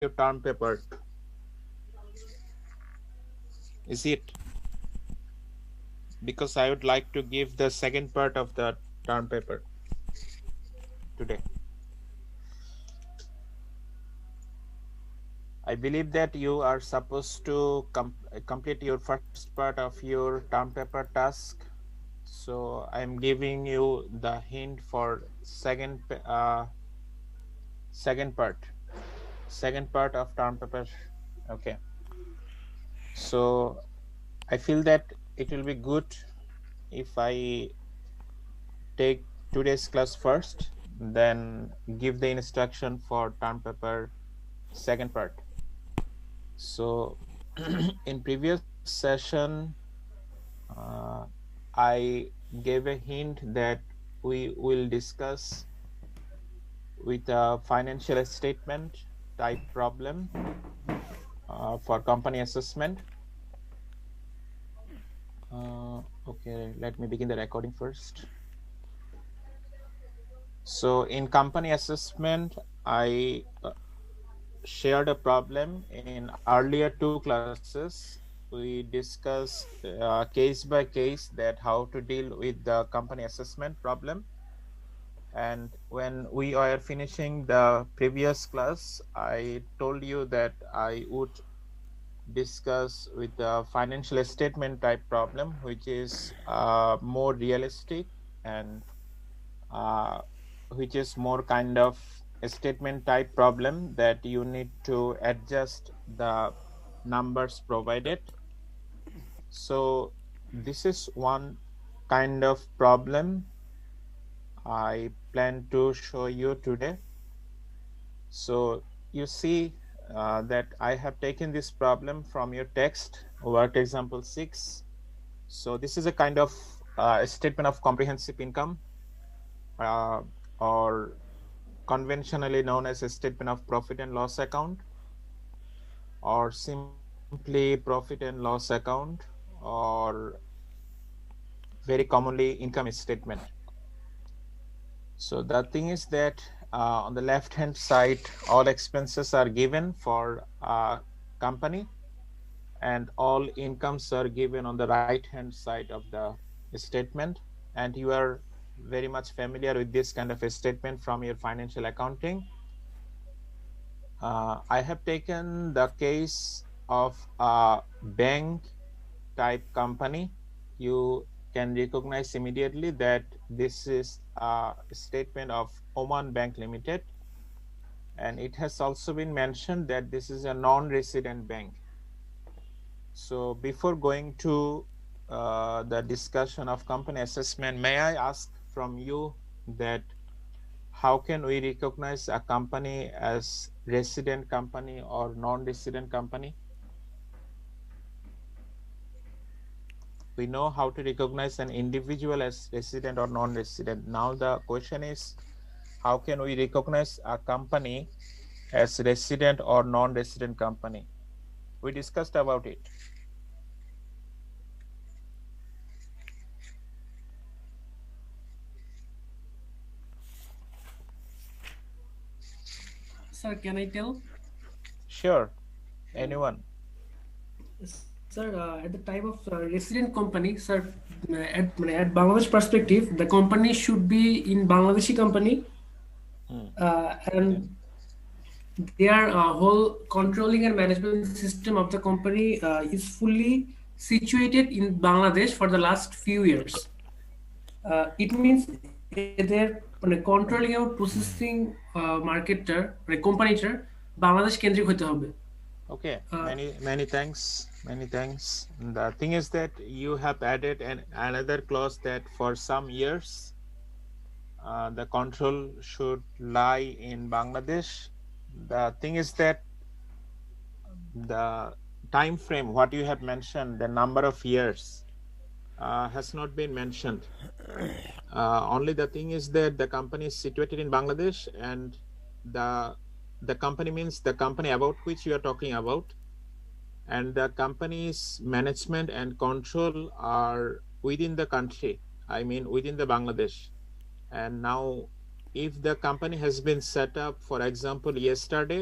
your term paper? Is it? Because I would like to give the second part of the term paper today. I believe that you are supposed to complete your first part of your term paper task. So I'm giving you the hint for second part of term paper. Okay. So I feel that it will be good if I take today's class first, then give the instruction for term paper second part. So in previous session, uh, I gave a hint that we will discuss with a financial statement type problem for company assessment. Okay, let me begin the recording first. So in company assessment, I shared a problem in earlier two classes. We discussed case by case that how to deal with the company assessment problem. And when we are finishing the previous class, I told you that I would discuss with the financial statement type problem, which is more realistic and which is more kind of a statement type problem that you need to adjust the numbers provided. So this is one kind of problem I plan to show you today. So you see that I have taken this problem from your text, work example 6. So this is a kind of statement of comprehensive income, or conventionally known as a statement of profit and loss account, or simply profit and loss account, or very commonly income statement. So the thing is that on the left hand side, all expenses are given for a company and all incomes are given on the right hand side of the statement. And you are very much familiar with this kind of a statement from your financial accounting. I have taken the case of a bank type company. You can recognize immediately that this is a statement of Oman Bank Limited. And it has also been mentioned that this is a non-resident bank. So before going to the discussion of company assessment, may I ask from you that how can we recognize a company as resident company or non-resident company? We know how to recognize an individual as resident or non-resident. Now the question is, how can we recognize a company as resident or non-resident company? We discussed about it. Sir, can I tell? Sure, anyone. Sir, at the time of resident company, sir, at Bangladesh perspective, the company should be in Bangladeshi company, Okay. and their whole controlling and management system of the company is fully situated in Bangladesh for the last few years. It means their controlling এবং processing marketer কোম্পানিটার Bangladesh কেন্দ্রিক হতে হবে। Okay, many thanks. Many thanks. The thing is that you have added another clause that for some years the control should lie in Bangladesh. The thing is that the time frame, what you have mentioned, the number of years has not been mentioned. Only the thing is that the company is situated in Bangladesh, and the company means the company about which you are talking about, and the company's management and control are within the country, I mean within the Bangladesh. And now if the company has been set up, for example, yesterday,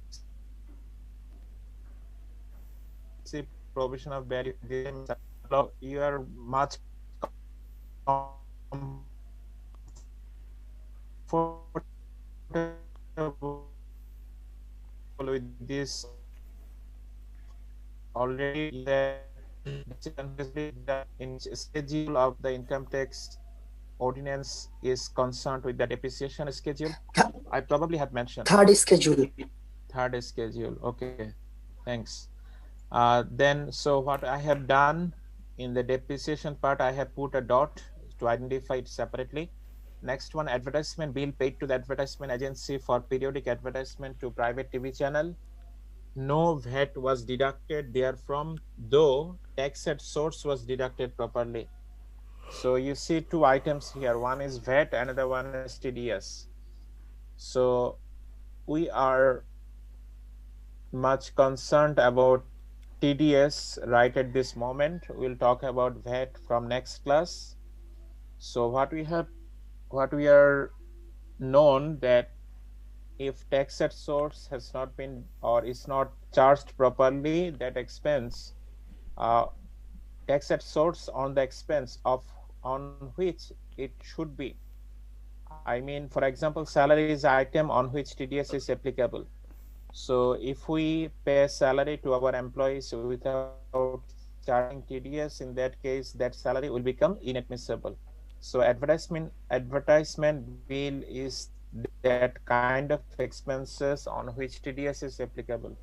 So provision of value in the same law, you are much comfortable with this already, that decision has been done in schedule of the income tax ordinance is concerned with the depreciation schedule. I probably have mentioned Third schedule. third schedule. Okay, thanks. Then, so what I have done in the depreciation part, I have put a dot to identify it separately. Next one, advertisement bill paid to the advertisement agency for periodic advertisement to private TV channel. No VAT was deducted therefrom, though tax at source was deducted properly. So you see two items here. One is VAT, another one is TDS. So we are much concerned about TDS right at this moment. We'll talk about VAT from next class. So what we are known that if tax at source has not been or is not charged properly, that expense, tax at source on the expense of on which it should be. I mean, for example, salary is item on which TDS is applicable. So if we pay salary to our employees without charging TDS, in that case, that salary will become inadmissible. So advertisement bill is that kind of expenses on which TDS is applicable.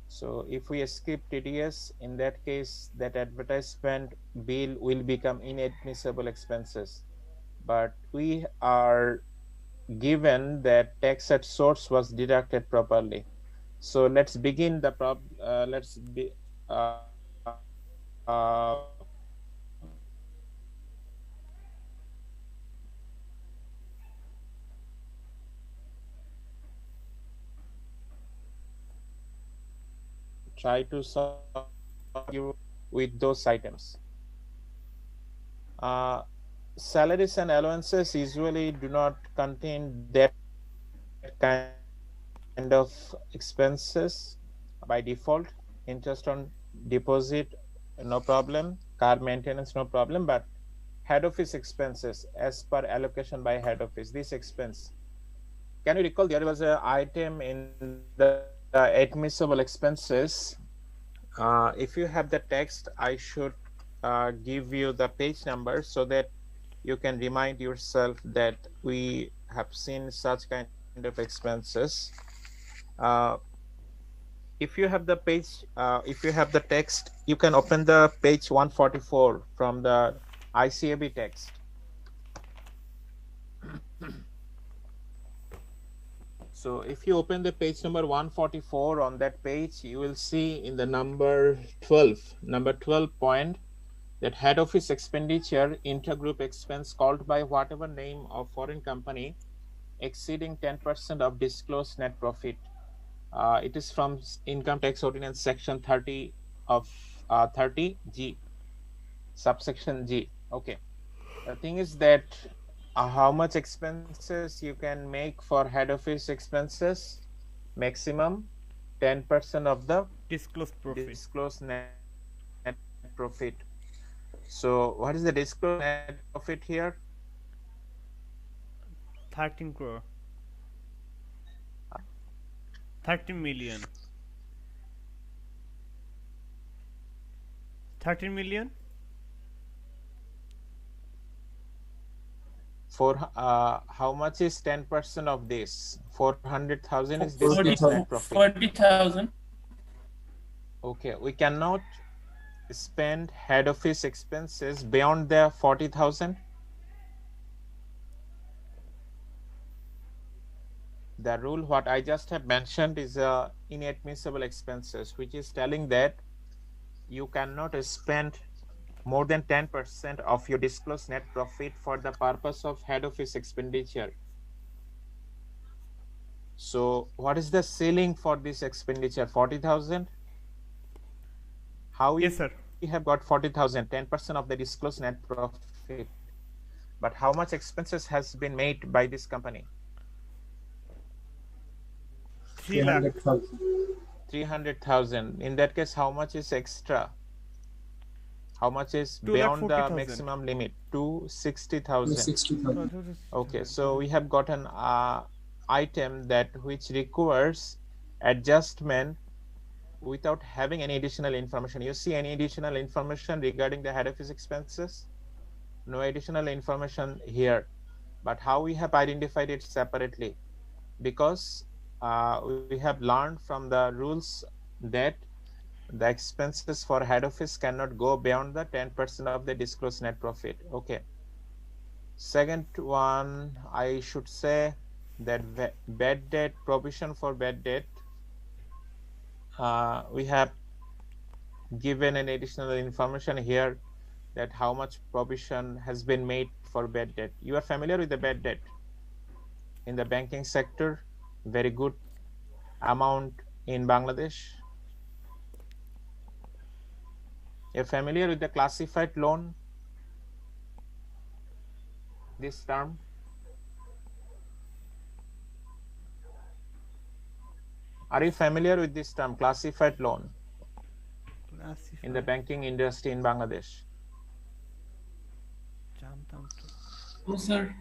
So if we skip TDS, in that case, that advertisement bill will become inadmissible expenses. But we are given that tax at source was deducted properly. So let's begin the try to solve you with those items. Salaries and allowances usually do not contain that kind of expenses by default. Interest on deposit, no problem. Car maintenance, no problem. But head office expenses, as per allocation by head office, this expense. Can you recall there was an item in the admissible expenses? If you have the text, I should give you the page number so that you can remind yourself that we have seen such kind of expenses. Uh, if you have the page, if you have the text, you can open the page 144 from the ICAB text. So if you open the page number 144, on that page, you will see in the number 12 point, that head office expenditure, intergroup expense called by whatever name of foreign company exceeding 10% of disclosed net profit. It is from Income Tax Ordinance Section 30 of 30G, subsection G. Okay. The thing is that how much expenses you can make for head office expenses? Maximum 10% of the Disclosed net profit. So what is the disclosed net profit here? 13 crore. 13 million. 13 million? For how much is 10% of this? 400,000 is disclosed net profit. 40,000. Okay, we cannot spend head office expenses beyond the 40,000. The rule what I just have mentioned is inadmissible expenses, which is telling that you cannot spend more than 10% of your disclosed net profit for the purpose of head office expenditure. So what is the ceiling for this expenditure? 40,000? How Yes, sir. we have got 40,000, 10% of the disclosed net profit. But how much expenses has been made by this company? 3 lakh. 300,000. In that case, how much is extra? How much is Two lakh beyond forty the thousand. maximum limit? 260,000. 260,000. Okay, so we have got an item that which requires adjustment without having any additional information. You see any additional information regarding the head office expenses? No additional information here. But how we have identified it separately? Because we have learned from the rules that the expenses for head office cannot go beyond the 10% of the disclosed net profit. Okay. Second one, I should say that bad debt, provision for bad debt, we have given an additional information here that how much provision has been made for bad debt. You are familiar with the bad debt in the banking sector, very good amount in Bangladesh. You're familiar with the classified loan, this term? Are you familiar with this term, classified loan, in the banking industry in Bangladesh? No, sir.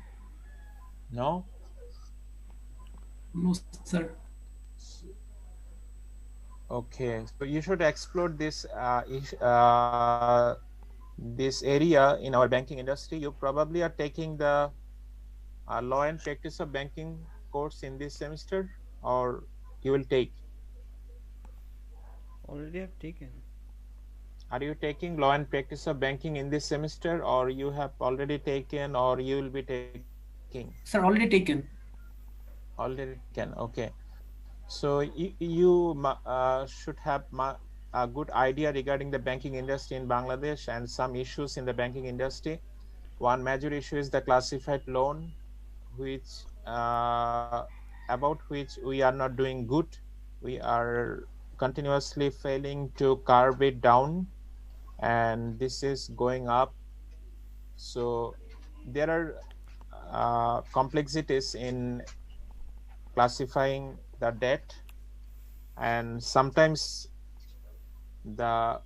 No? No, sir. Okay, so you should explore this this area in our banking industry. You probably are taking the law and practice of banking course in this semester, or you will take? Already have taken. Are you taking law and practice of banking in this semester, or you have already taken, or you will be taking? Sir, already taken. Already taken. Okay. So you should have a good idea regarding the banking industry in Bangladesh and some issues in the banking industry. One major issue is the classified loan, which about which we are not doing good. We are continuously failing to curb it down, and this is going up. So there are complexities in classifying the debt, and sometimes the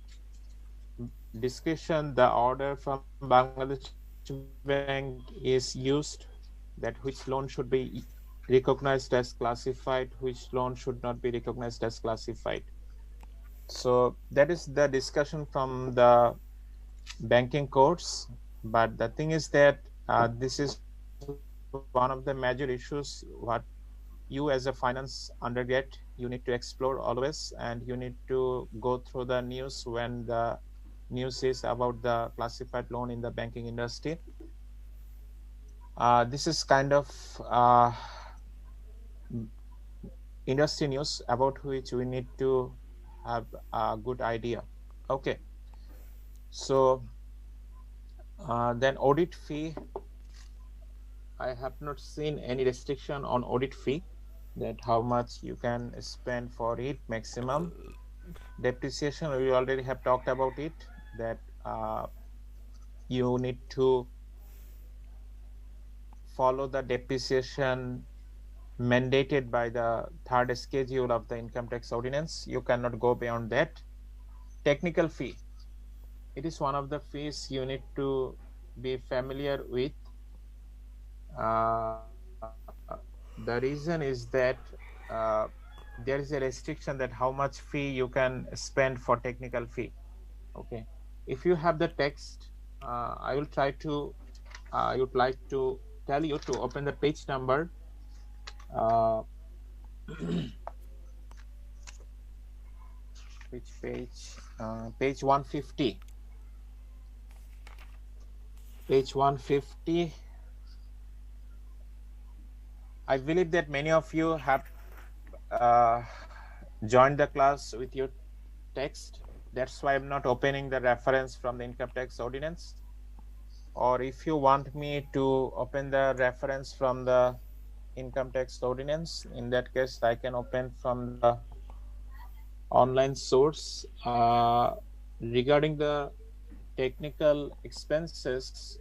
discretion, the order from Bangladesh Bank is used that which loan should be recognized as classified, which loan should not be recognized as classified. So that is the discussion from the banking courts. But the thing is that this is one of the major issues what you as a finance undergrad you need to explore always, and you need to go through the news when the news is about the classified loan in the banking industry. This is kind of industry news about which we need to have a good idea. Okay, so then audit fee, I have not seen any restriction on audit fee, that how much you can spend for it maximum. Depreciation, we already have talked about it, that you need to follow the depreciation mandated by the third schedule of the income tax ordinance. You cannot go beyond that. Technical fee, it is one of the fees you need to be familiar with. The reason is that there is a restriction that how much fee you can spend for technical fee. Okay, if you have the text, I will try to I would like to tell you to open the page number which page? Page 150. Page 150. I believe that many of you have joined the class with your text. That's why I'm not opening the reference from the income tax ordinance. Or if you want me to open the reference from the income tax ordinance, in that case, I can open from the online source. Regarding the technical expenses,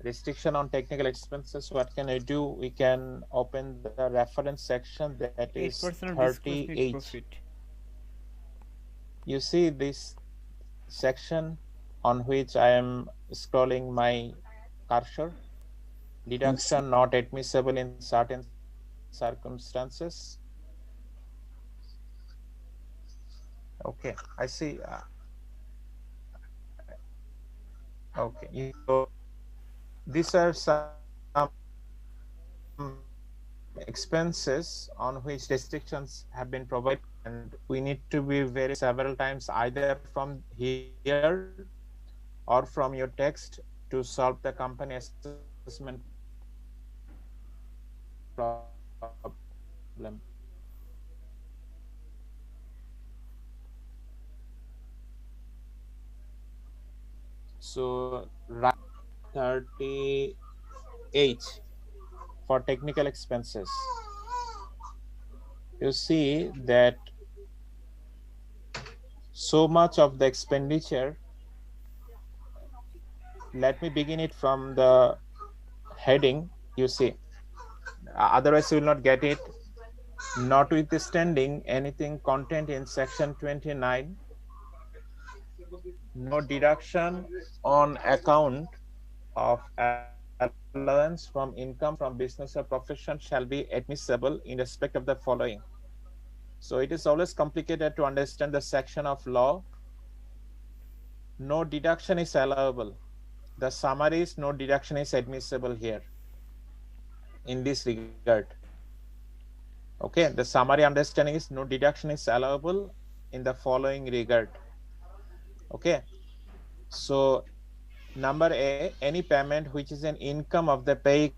restriction on technical expenses, what can I do? We can open the reference section, that is 8% of disclosed net 38. profit. You see this section on which I am scrolling my cursor? Deduction not admissible in certain circumstances. Okay, I see. Okay, so these are some expenses on which restrictions have been provided, and we need to be very several times either from here or from your text to solve the company assessment problem. So right 38 for technical expenses. You see that so much of the expenditure, let me begin it from the heading, you see, otherwise you will not get it. Notwithstanding anything content in section 29, no deduction on account of allowance from income from business or profession shall be admissible in respect of the following. So it is always complicated to understand the section of law. No deduction is allowable. The summary is no deduction is admissible here in this regard. Okay, the summary understanding is no deduction is allowable in the following regard. Okay, so number A, any payment which is an income of the pay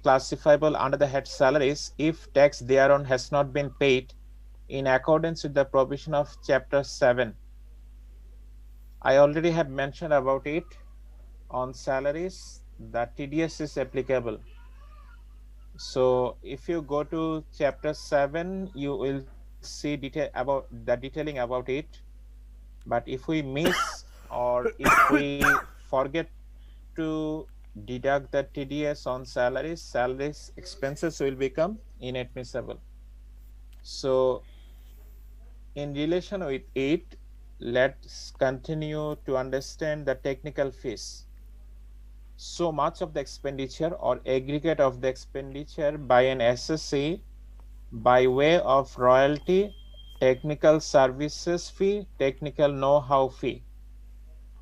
classifiable under the head salaries if tax thereon has not been paid in accordance with the provision of chapter 7. I already have mentioned about it. On salaries, the TDS is applicable. So if you go to chapter 7, you will see detail about the detailing about it. But if we miss or if we forget to deduct the TDS on salaries expenses will become inadmissible. So in relation with it, let's continue to understand the technical fees. So much of the expenditure or aggregate of the expenditure by an SSC by way of royalty, technical services fee, technical know-how fee,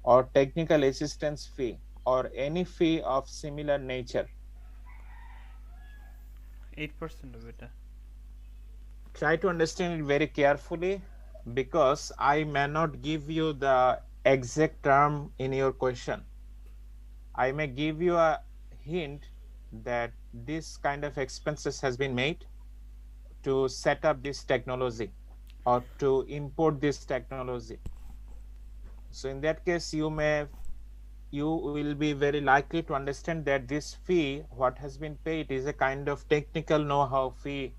or technical assistance fee, or any fee of similar nature. 8% of it. Try to understand it very carefully because I may not give you the exact term in your question. I may give you a hint that this kind of expenses has been made to set up this technology or to import this technology. So in that case, you will be very likely to understand that this fee, what has been paid, is a kind of technical know-how fee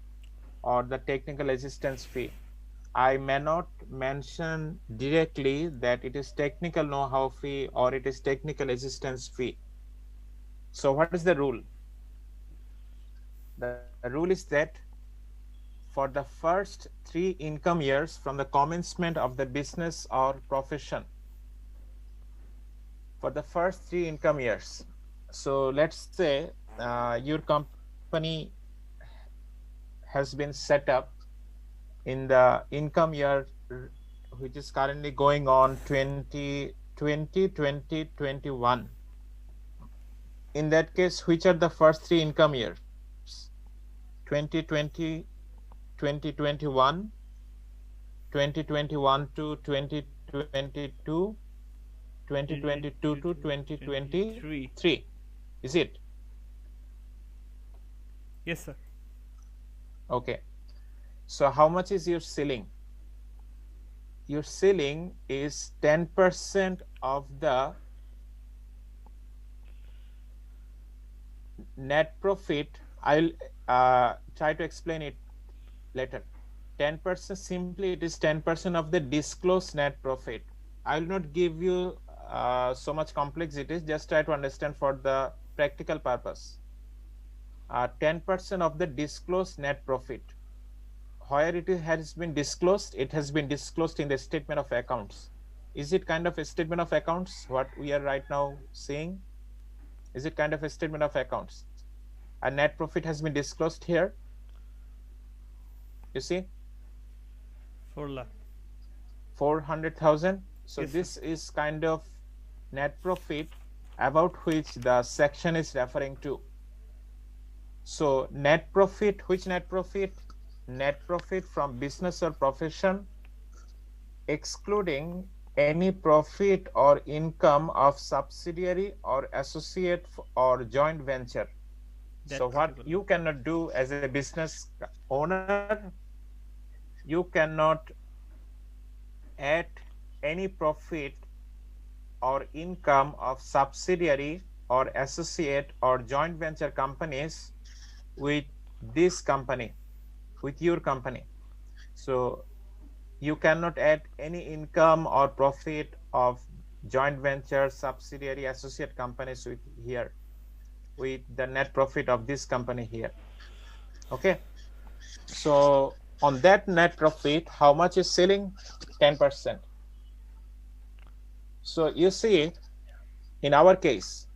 or the technical assistance fee. I may not mention directly that it is technical know-how fee or it is technical assistance fee. So what is the rule? The rule is that for the first 3 income years from the commencement of the business or profession, for the first 3 income years. So let's say your company has been set up in the income year which is currently going on 2021. In that case, which are the first 3 income years? 2020, 2021, 2021 to 2022, 2022 to 2023. Is it? Yes, sir. Okay. So how much is your ceiling? Your ceiling is 10% of the net profit. I'll try to explain it later. 10%, simply it is 10% of the disclosed net profit. I will not give you so much complexities, just try to understand for the practical purpose. 10% of the disclosed net profit. where it has been disclosed, it has been disclosed in the statement of accounts. Is it kind of a statement of accounts, what we are right now seeing? Is it kind of a statement of accounts? A net profit has been disclosed here. You see? 4 lakh. 400,000. So Yes, this is kind of net profit about which the section is referring to. So net profit, which net profit? Net profit from business or profession, excluding any profit or income of subsidiary or associate or joint venture. That So what particular. you cannot do as a business owner, you cannot add any profit or income of subsidiary or associate or joint venture companies with this company, with your company. So you cannot add any income or profit of joint venture, subsidiary, associate companies with here, with the net profit of this company here. Okay. So on that net profit, how much is selling? 10%. So you see, in our case,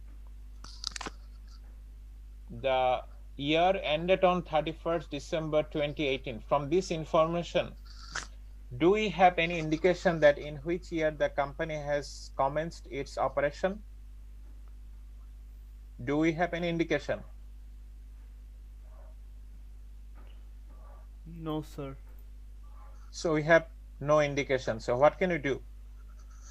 the year ended on 31st December 2018. From this information, do we have any indication that in which year the company has commenced its operation? Do we have any indication? No, sir. So we have no indication. So what can we do?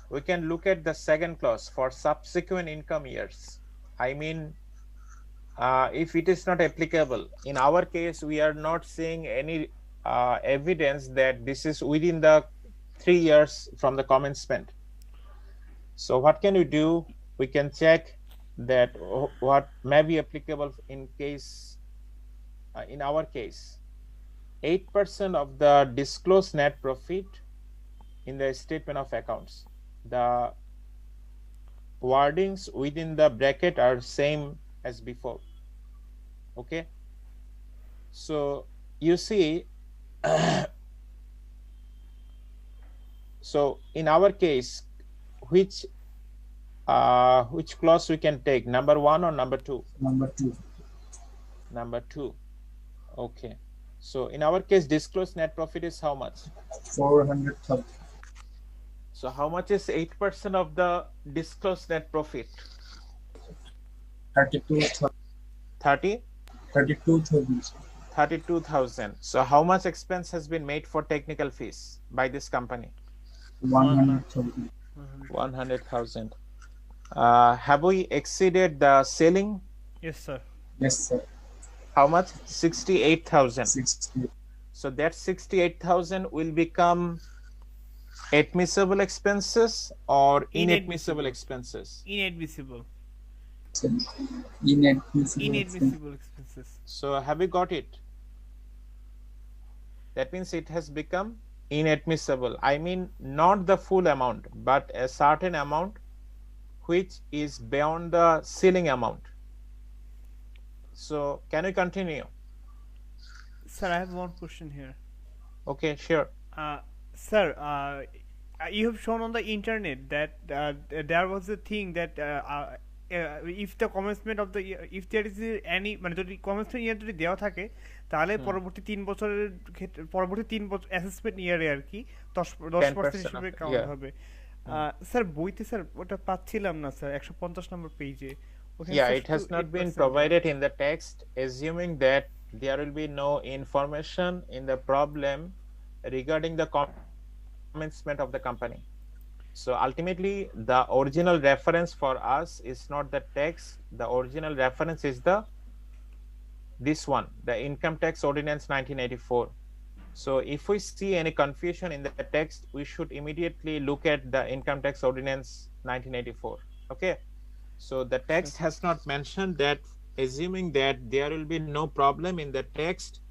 We can look at the second clause for subsequent income years. I mean, if it is not applicable, in our case, we are not seeing any evidence that this is within the 3 years from the commencement. So what can we do? We can check that what may be applicable in case, in our case, 8% of the disclosed net profit in the statement of accounts. The wordings within the bracket are same as before. Okay. So you see, so in our case, which clause we can take? Number 1 or number 2? Number 2. Number 2. Okay. So in our case, disclosed net profit is how much? 400,000. So how much is 8% of the disclosed net profit? 32,000. 30? 32,000. 32,000. So how much expense has been made for technical fees by this company? 100,000. 100,000. Have we exceeded the selling? Yes, sir. Yes, sir. How much? 68,000. 60. So that 68,000 will become admissible expenses or inadmissible expenses? Inadmissible. Inadmissible. Inadmissible expenses. So have we got it? That means it has become inadmissible. I mean, not the full amount, but a certain amount which is beyond the ceiling amount. So can we continue? Sir, I have one question here. Okay, sure. Sir, you have shown on the internet that there was a thing that if the commencement of the year, if there is any মানে যদি commencement year যদি দেওয়া থাকে তাহলে পরবর্তী 3 বছরের ক্ষেত্রে পরবর্তী 3 বছর অ্যাসেসমেন্ট ইয়ারে আর কি 10% হিসেবে কাউন্ট হবে। স্যার বইতে স্যার ওটা পাচ্ছিলাম না স্যার 150 নম্বর পেজে। Yeah, it has not been provided in the text, assuming that there will be no information in the problem regarding the commencement of the company. So ultimately, the original reference for us is not the text. The original reference is this one, the Income Tax Ordinance 1984. So if we see any confusion in the text, we should immediately look at the Income Tax Ordinance 1984. Okay. So the text has not mentioned that, assuming that there will be no problem in the text,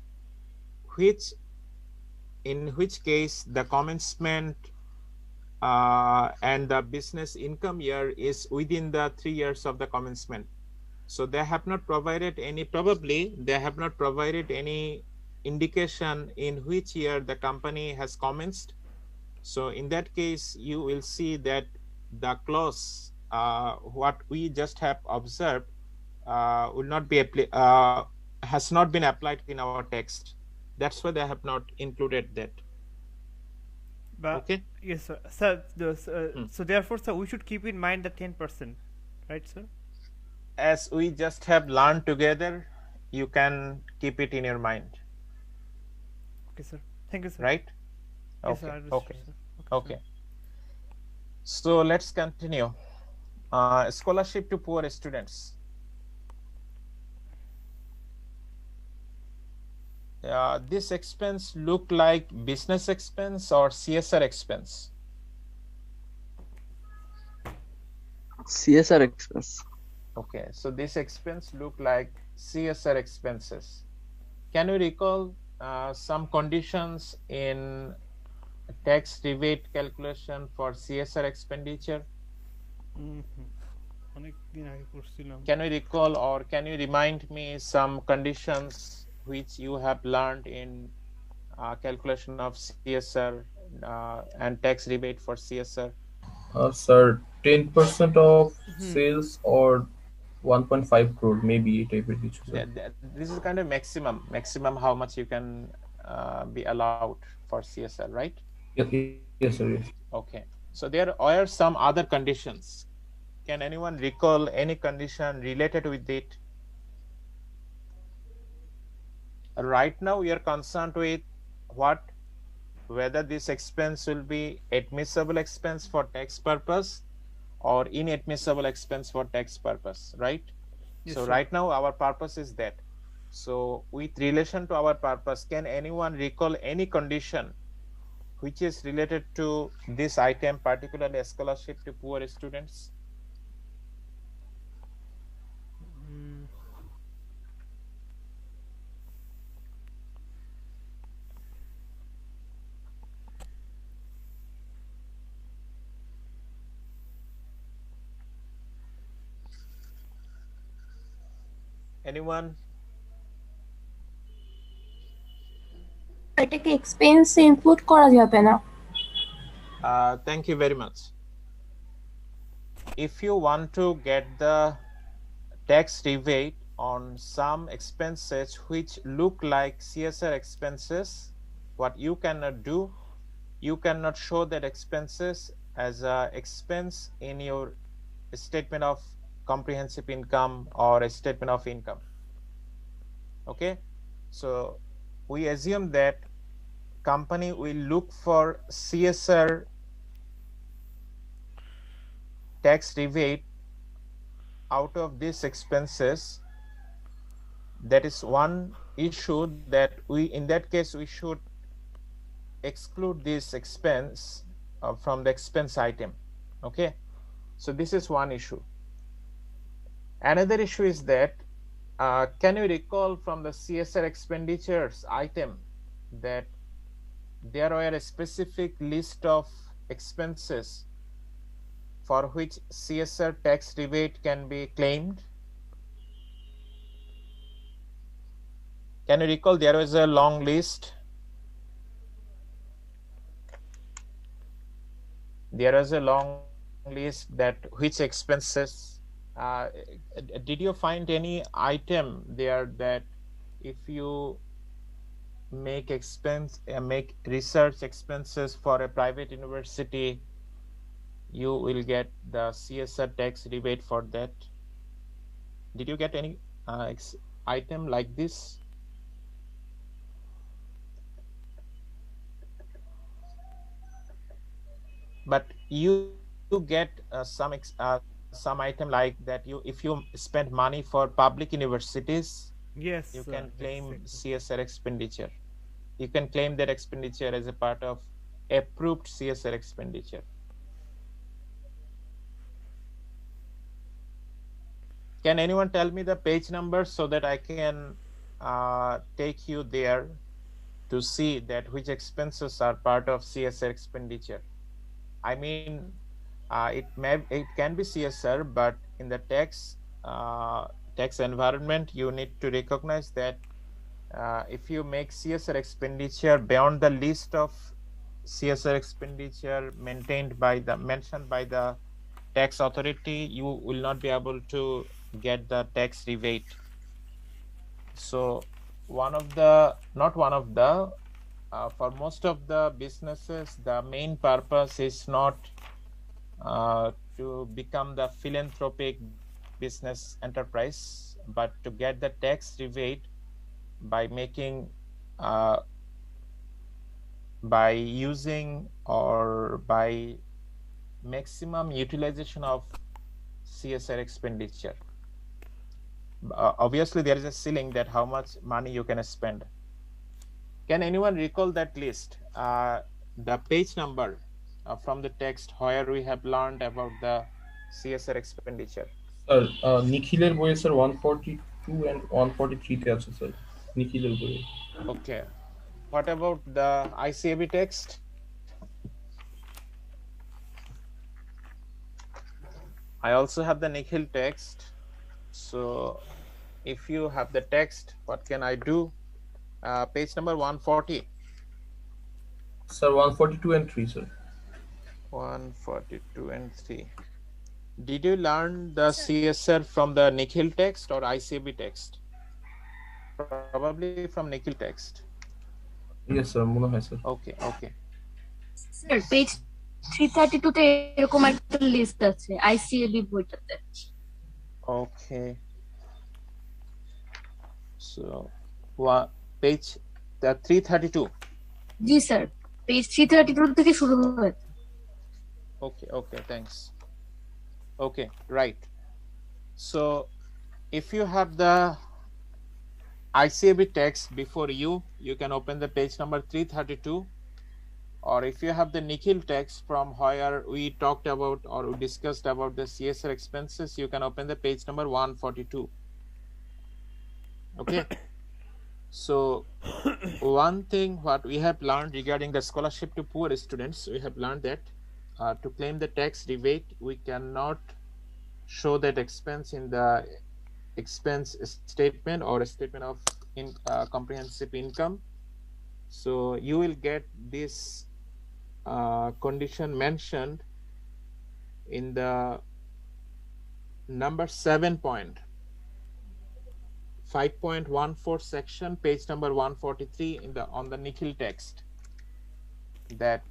in which case the commencement and the business income year is within the 3 years of the commencement. So they have not provided any, probably they have not provided any indication in which year the company has commenced. So in that case, you will see that the clause, what we just have observed, will not be has not been applied in our text. That's why they have not included that. But Okay. yes, sir. So therefore, sir, we should keep in mind the 10%, right, sir? As we just have learned together, you can keep it in your mind. Okay, sir. Thank you, sir. Right? Yes, sir. Okay. I understood, Okay. sir. Okay. So let's continue. Scholarship to poor students. This expense look like business expense or CSR expense? CSR expense. Okay, so this expense look like CSR expenses. Can you recall some conditions in tax rebate calculation for CSR expenditure? Can you recall or can you remind me some conditions which you have learned in calculation of CSR and tax rebate for CSR? Sir, 10% of sales or 1.5 crore, maybe it will be chosen. This is kind of maximum how much you can be allowed for CSR, right? Yes, sir, yes. Okay, so there are some other conditions. Can anyone recall any condition related with it? Right now we are concerned with what? Whether this expense will be admissible expense for tax purpose or inadmissible expense for tax purpose, right? Yes, so sir. right now our purpose is that. So with relation to our purpose, can anyone recall any condition which is related to this item, particularly scholarship to poor students? Anyone? এটাকে এক্সপেন্সে include করা যাবে না। Thank you very much. If you want to get the tax rebate on some expenses which look like CSR expenses, what you cannot do, you cannot show that expenses as a expense in your statement of comprehensive income or a statement of income. Okay, so we assume that company will look for CSR tax rebate out of these expenses. That is one issue that in that case we should exclude this expense from the expense item. Okay, so this is one issue. Another issue is that can you recall from the CSR expenditures item that there were a specific list of expenses for which CSR tax rebate can be claimed? Can you recall there was a long list? There was a long list that which expenses, did you find any item there that if you make research expenses for a private university, you will get the CSR tax rebate for that? Did you get any item like this? But you get some item like that. If you spend money for public universities, yes, you can claim exactly. CSR expenditure. You can claim that expenditure as a part of approved CSR expenditure. Can anyone tell me the page number so that I can take you there to see that which expenses are part of CSR expenditure? I mean, it can be CSR, but in the tax environment, you need to recognize that if you make CSR expenditure beyond the list of CSR expenditure mentioned by the tax authority, you will not be able to get the tax rebate. So for most of the businesses, the main purpose is not to become the philanthropic business enterprise, but to get the tax rebate by making by using or by maximum utilization of CSR expenditure. Obviously, there is a ceiling that how much money you can spend. Can anyone recall that list? The page number from the text where we have learned about the CSR expenditure. Sir নিখিলের বইয়ে sir 142 and 143 তে আছে sir নিখিলের বইয়ে। Okay. What about the ICAB text? I also have the Nikhil text. So if you have the text, what can I do? Page number 140. Sir 142 and 3 sir. 142 and 3. Did you learn the CSR from the Nikhil text or ICAB text? Probably from Nikhil text. Yes sir, মনে হয় sir. Okay, okay. Sir page 332 তে এরকম একটা list আছে ICAB বইটাতে। Okay. So, page 332. জি sir, page 332 থেকে শুরু হয়েছে। Okay, okay, thanks. Okay, right. So, if you have the ICAB text before you, you can open the page number 332. Or if you have the Nikhil text from where we talked about or we discussed about the CSR expenses, you can open the page number 142. Okay. So one thing what we have learned regarding the scholarship to poor students, we have learned that to claim the tax rebate, we cannot show that expense in the expense statement or a statement of comprehensive income. So you will get this condition mentioned in the number 5.14 section, page number 143 on the Nikhil text, that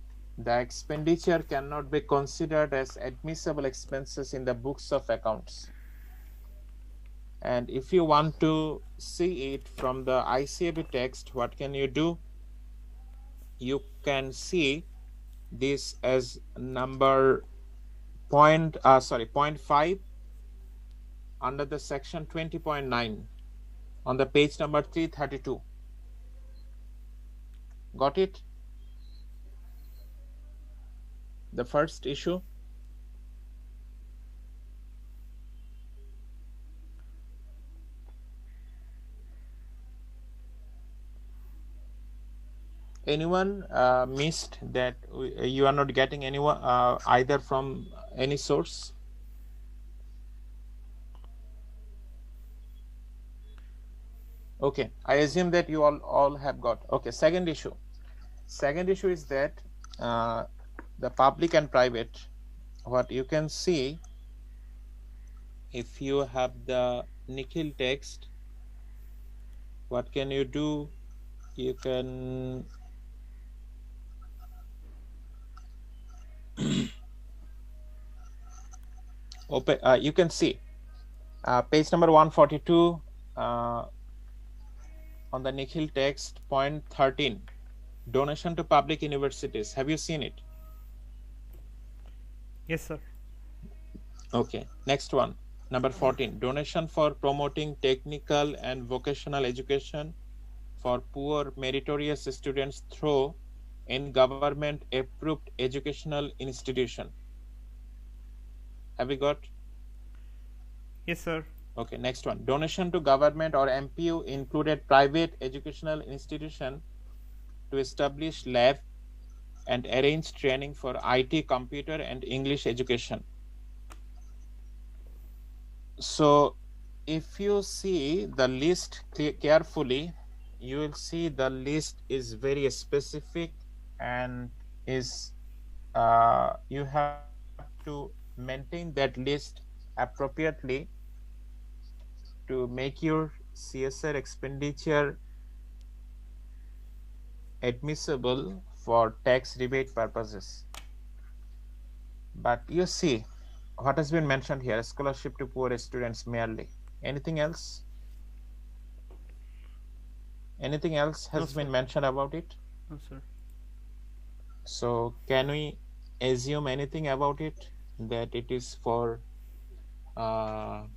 the expenditure cannot be considered as admissible expenses in the books of accounts. And if you want to see it from the ICAB text, what can you do? You can see this as number 0.5 under the section 20.9 on the page number 332. Got it? The first issue. Anyone missed that you are not getting anyone either from any source? Okay, I assume that you all have got. Okay, second issue is that the public and private, what you can see if you have the Nikhil text, what can you do? You can open, you can see page number 142 on the Nikhil text, point 13, donation to public universities. Have you seen it? Yes sir. Okay, next one, number 14, donation for promoting technical and vocational education for poor meritorious students through in government approved educational institution. Have you got? Yes sir. Okay, next one, donation to government or MPU included private educational institution to establish lab and arrange training for IT, computer and English education. So if you see the list carefully, you will see the list is very specific and is you have to maintain that list appropriately to make your CSR expenditure admissible for tax rebate purposes. But you see what has been mentioned here, scholarship to poor students merely. Anything else? Anything else has been mentioned about it? No, sir. So can we assume anything about it, that it is for the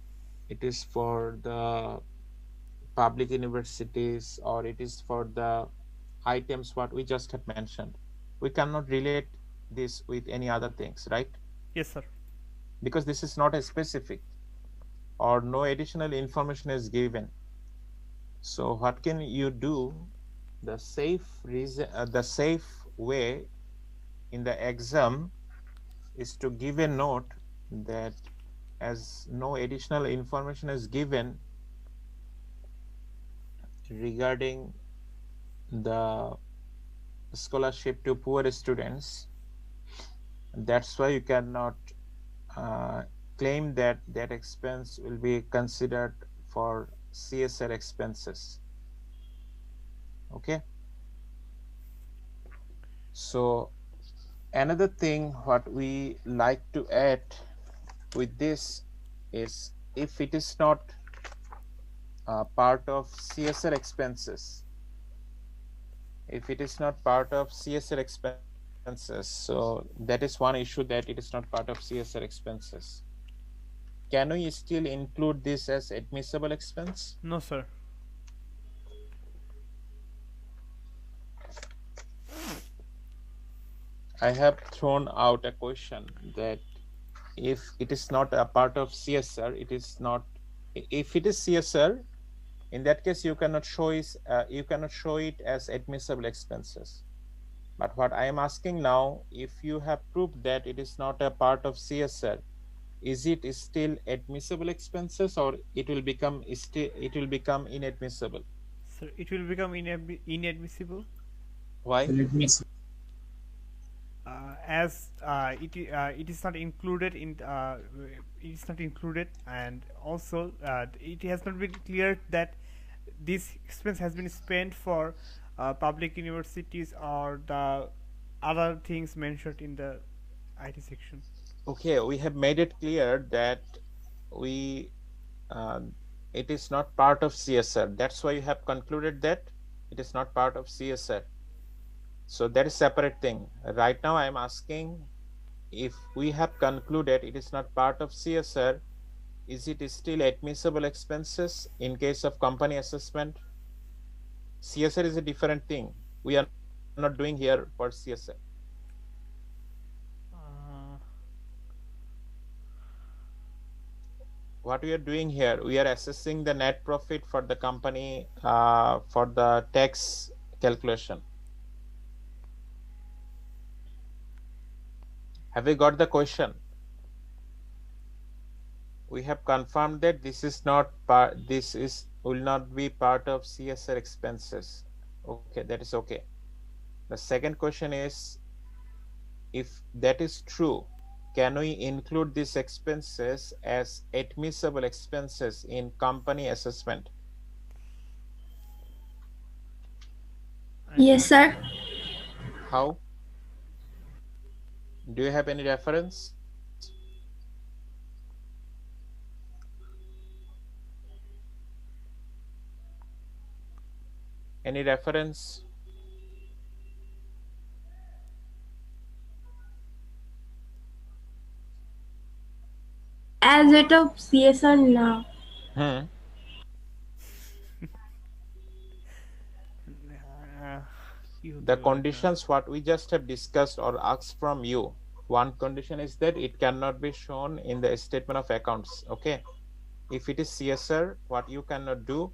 public universities, or it is for the items what we just have mentioned? We cannot relate this with any other things, right? Yes, sir. Because this is not a specific, or no additional information is given. So what can you do? The safe way in the exam is to give a note that as no additional information is given regarding the scholarship to poor students, that's why you cannot claim that that expense will be considered for CSR expenses. Okay. So another thing what we like to add with this is, if it is not part of CSR expenses, if it is not part of CSR expenses, so that is one issue, that it is not part of CSR expenses. Can we still include this as admissible expense? No, sir. I have thrown out a question that if it is not a part of CSR, it is not. If it is CSR, in that case, you cannot show it as admissible expenses. But what I am asking now, if you have proved that it is not a part of CSR, is it still admissible expenses, or it will become inadmissible? Sir, it will become inadmissible. Why? Inadmissible. As it is not included in it is not included, and also it has not been clear that this expense has been spent for public universities or the other things mentioned in the IT section. Okay, we have made it clear that it is not part of CSR. That's why you have concluded that it is not part of CSR. So that is separate thing. Right now I am asking, if we have concluded it is not part of CSR, is it still admissible expenses in case of company assessment? CSR is a different thing. We are not doing here for CSR. What we are doing here, we are assessing the net profit for the company for the tax calculation. Have you got the question? We have confirmed that this is not part. Will not be part of CSR expenses. Okay, that is okay. The second question is, if that is true, can we include these expenses as admissible expenses in company assessment? Yes, sir. How? Do you have any reference? Any reference? As it of CSR now. The conditions what we just have discussed or asked from you, one condition is that it cannot be shown in the statement of accounts. Okay, if it is CSR, what you cannot do,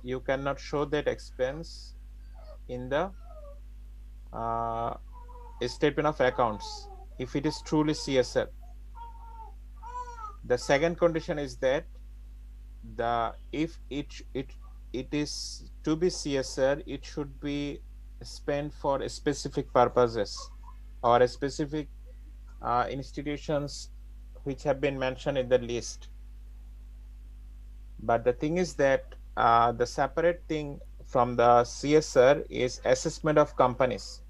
you cannot show that expense in the statement of accounts if it is truly CSR. The second condition is that if it it is to be CSR, it should be spent for specific purposes or a specific institutions which have been mentioned in the list. But the thing is that the separate thing from the CSR is assessment of companies.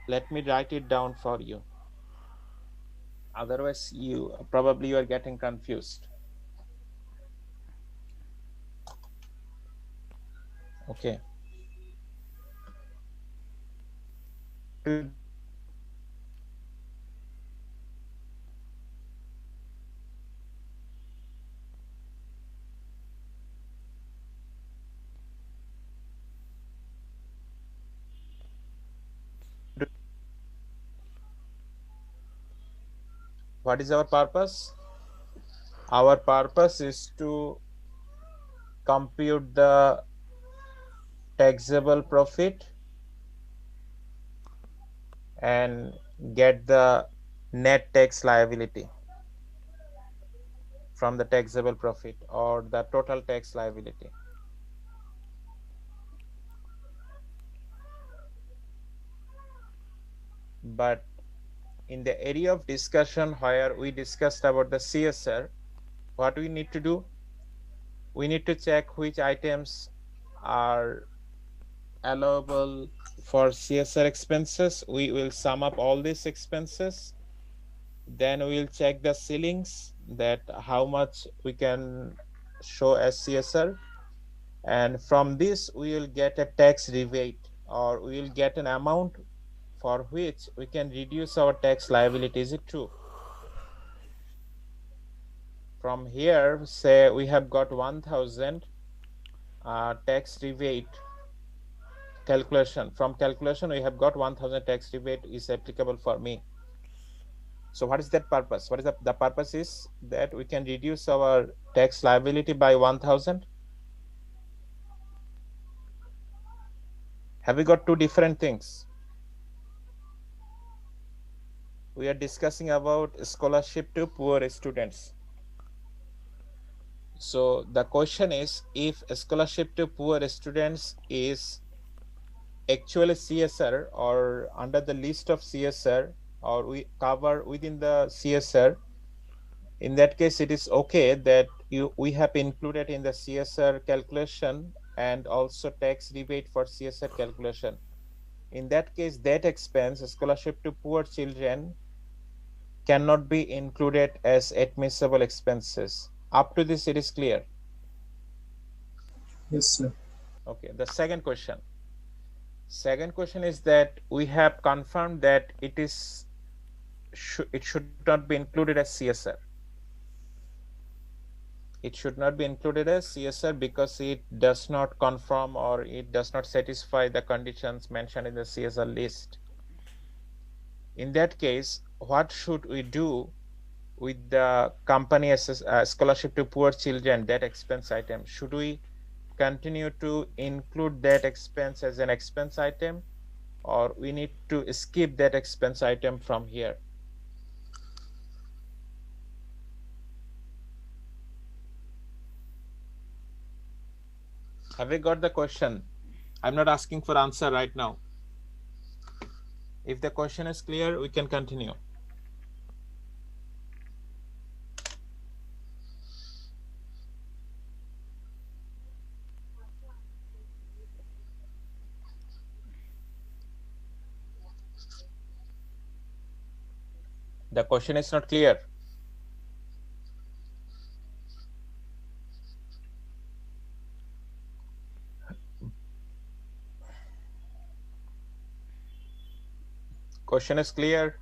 Let me write it down for you. Otherwise, you are getting confused. Okay. What is our purpose? Our purpose is to compute the taxable profit and get the net tax liability from the taxable profit or the total tax liability. But in the area of discussion where we discussed about the CSR, what we need to do? We need to check which items are allowable for CSR expenses. We will sum up all these expenses. Then we will check the ceilings, that how much we can show as CSR. And from this, we will get a tax rebate, or we will get an amount for which we can reduce our tax liability. Is it true? From here, say we have got 1,000 tax rebate calculation. From calculation, we have got 1,000 tax rebate is applicable for me. So what is that purpose? What is the purpose is that we can reduce our tax liability by 1,000. Have we got two different things? We are discussing about scholarship to poor students. So the question is, if a scholarship to poor students is actually CSR or under the list of CSR, or we cover within the CSR, in that case it is okay that we have included in the CSR calculation and also tax rebate for CSR calculation. In that case, that expense, scholarship to poor children, cannot be included as admissible expenses. Up to this, it is clear? Yes, sir. Okay, the second question. Second question is that we have confirmed that it should not be included as CSR. It should not be included as CSR because it does not conform or it does not satisfy the conditions mentioned in the CSR list. In that case, what should we do with the company scholarship to poor children, that expense item? Should we continue to include that expense as an expense item, or we need to skip that expense item from here? Have we got the question? I'm not asking for answer right now. If the question is clear, we can continue. The question is not clear. Question is clear.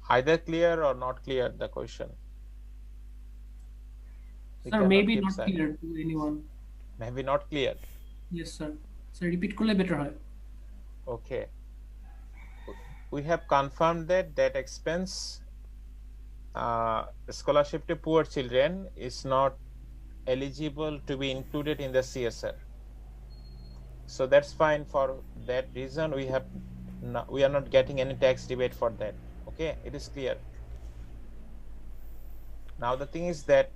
Either clear or not clear, the question. Sir, maybe not clear to anyone. Maybe not clear. Yes, sir. Sir, repeat করলে better হয়. Okay. We have confirmed that that expense, scholarship to poor children, is not eligible to be included in the CSR. So that's fine. For that reason, we are not getting any tax rebate for that. Okay, it is clear. Now the thing is that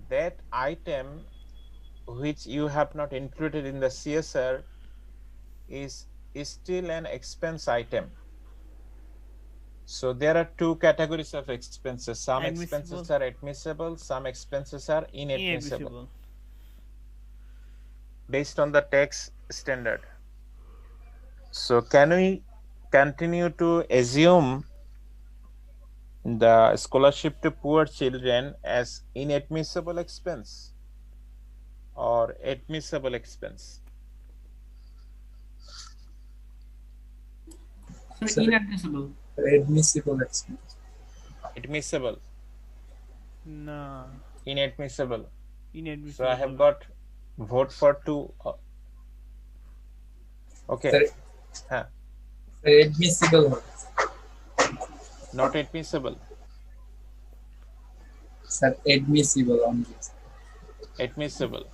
that item which you have not included in the CSR is still an expense item. So there are two categories of expenses. Some Admissible. expenses are admissible, some expenses are inadmissible Inadmissible. based on the tax standard. So can we continue to assume the scholarship to poor children as inadmissible expense or admissible expense? Sir, inadmissible. Admissible expense. Admissible, Nah. inadmissible. Inadmissible. So I have got vote for two. Okay. Sir, Huh. admissible. Not admissible. Sir, admissible only. Admissible.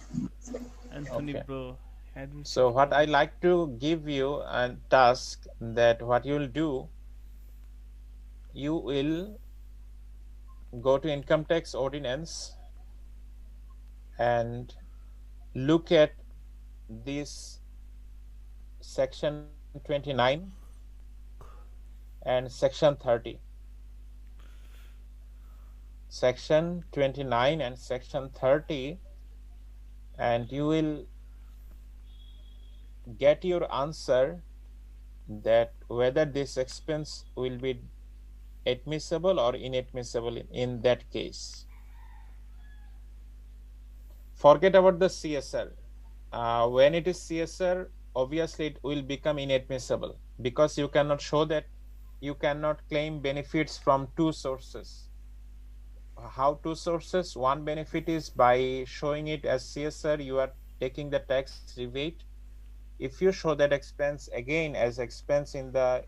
Anthony, Okay. bro. So what I like to give you a task that what you will do, you will go to income tax ordinance and look at this section 29 and section 30. Section 29 and section 30, and you will get your answer that whether this expense will be admissible or inadmissible in that case. Forget about the CSR. When it is CSR, obviously it will become inadmissible because you cannot show that you cannot claim benefits from two sources. How two sources? One benefit is by showing it as CSR, you are taking the tax rebate. If you show that expense again as expense in the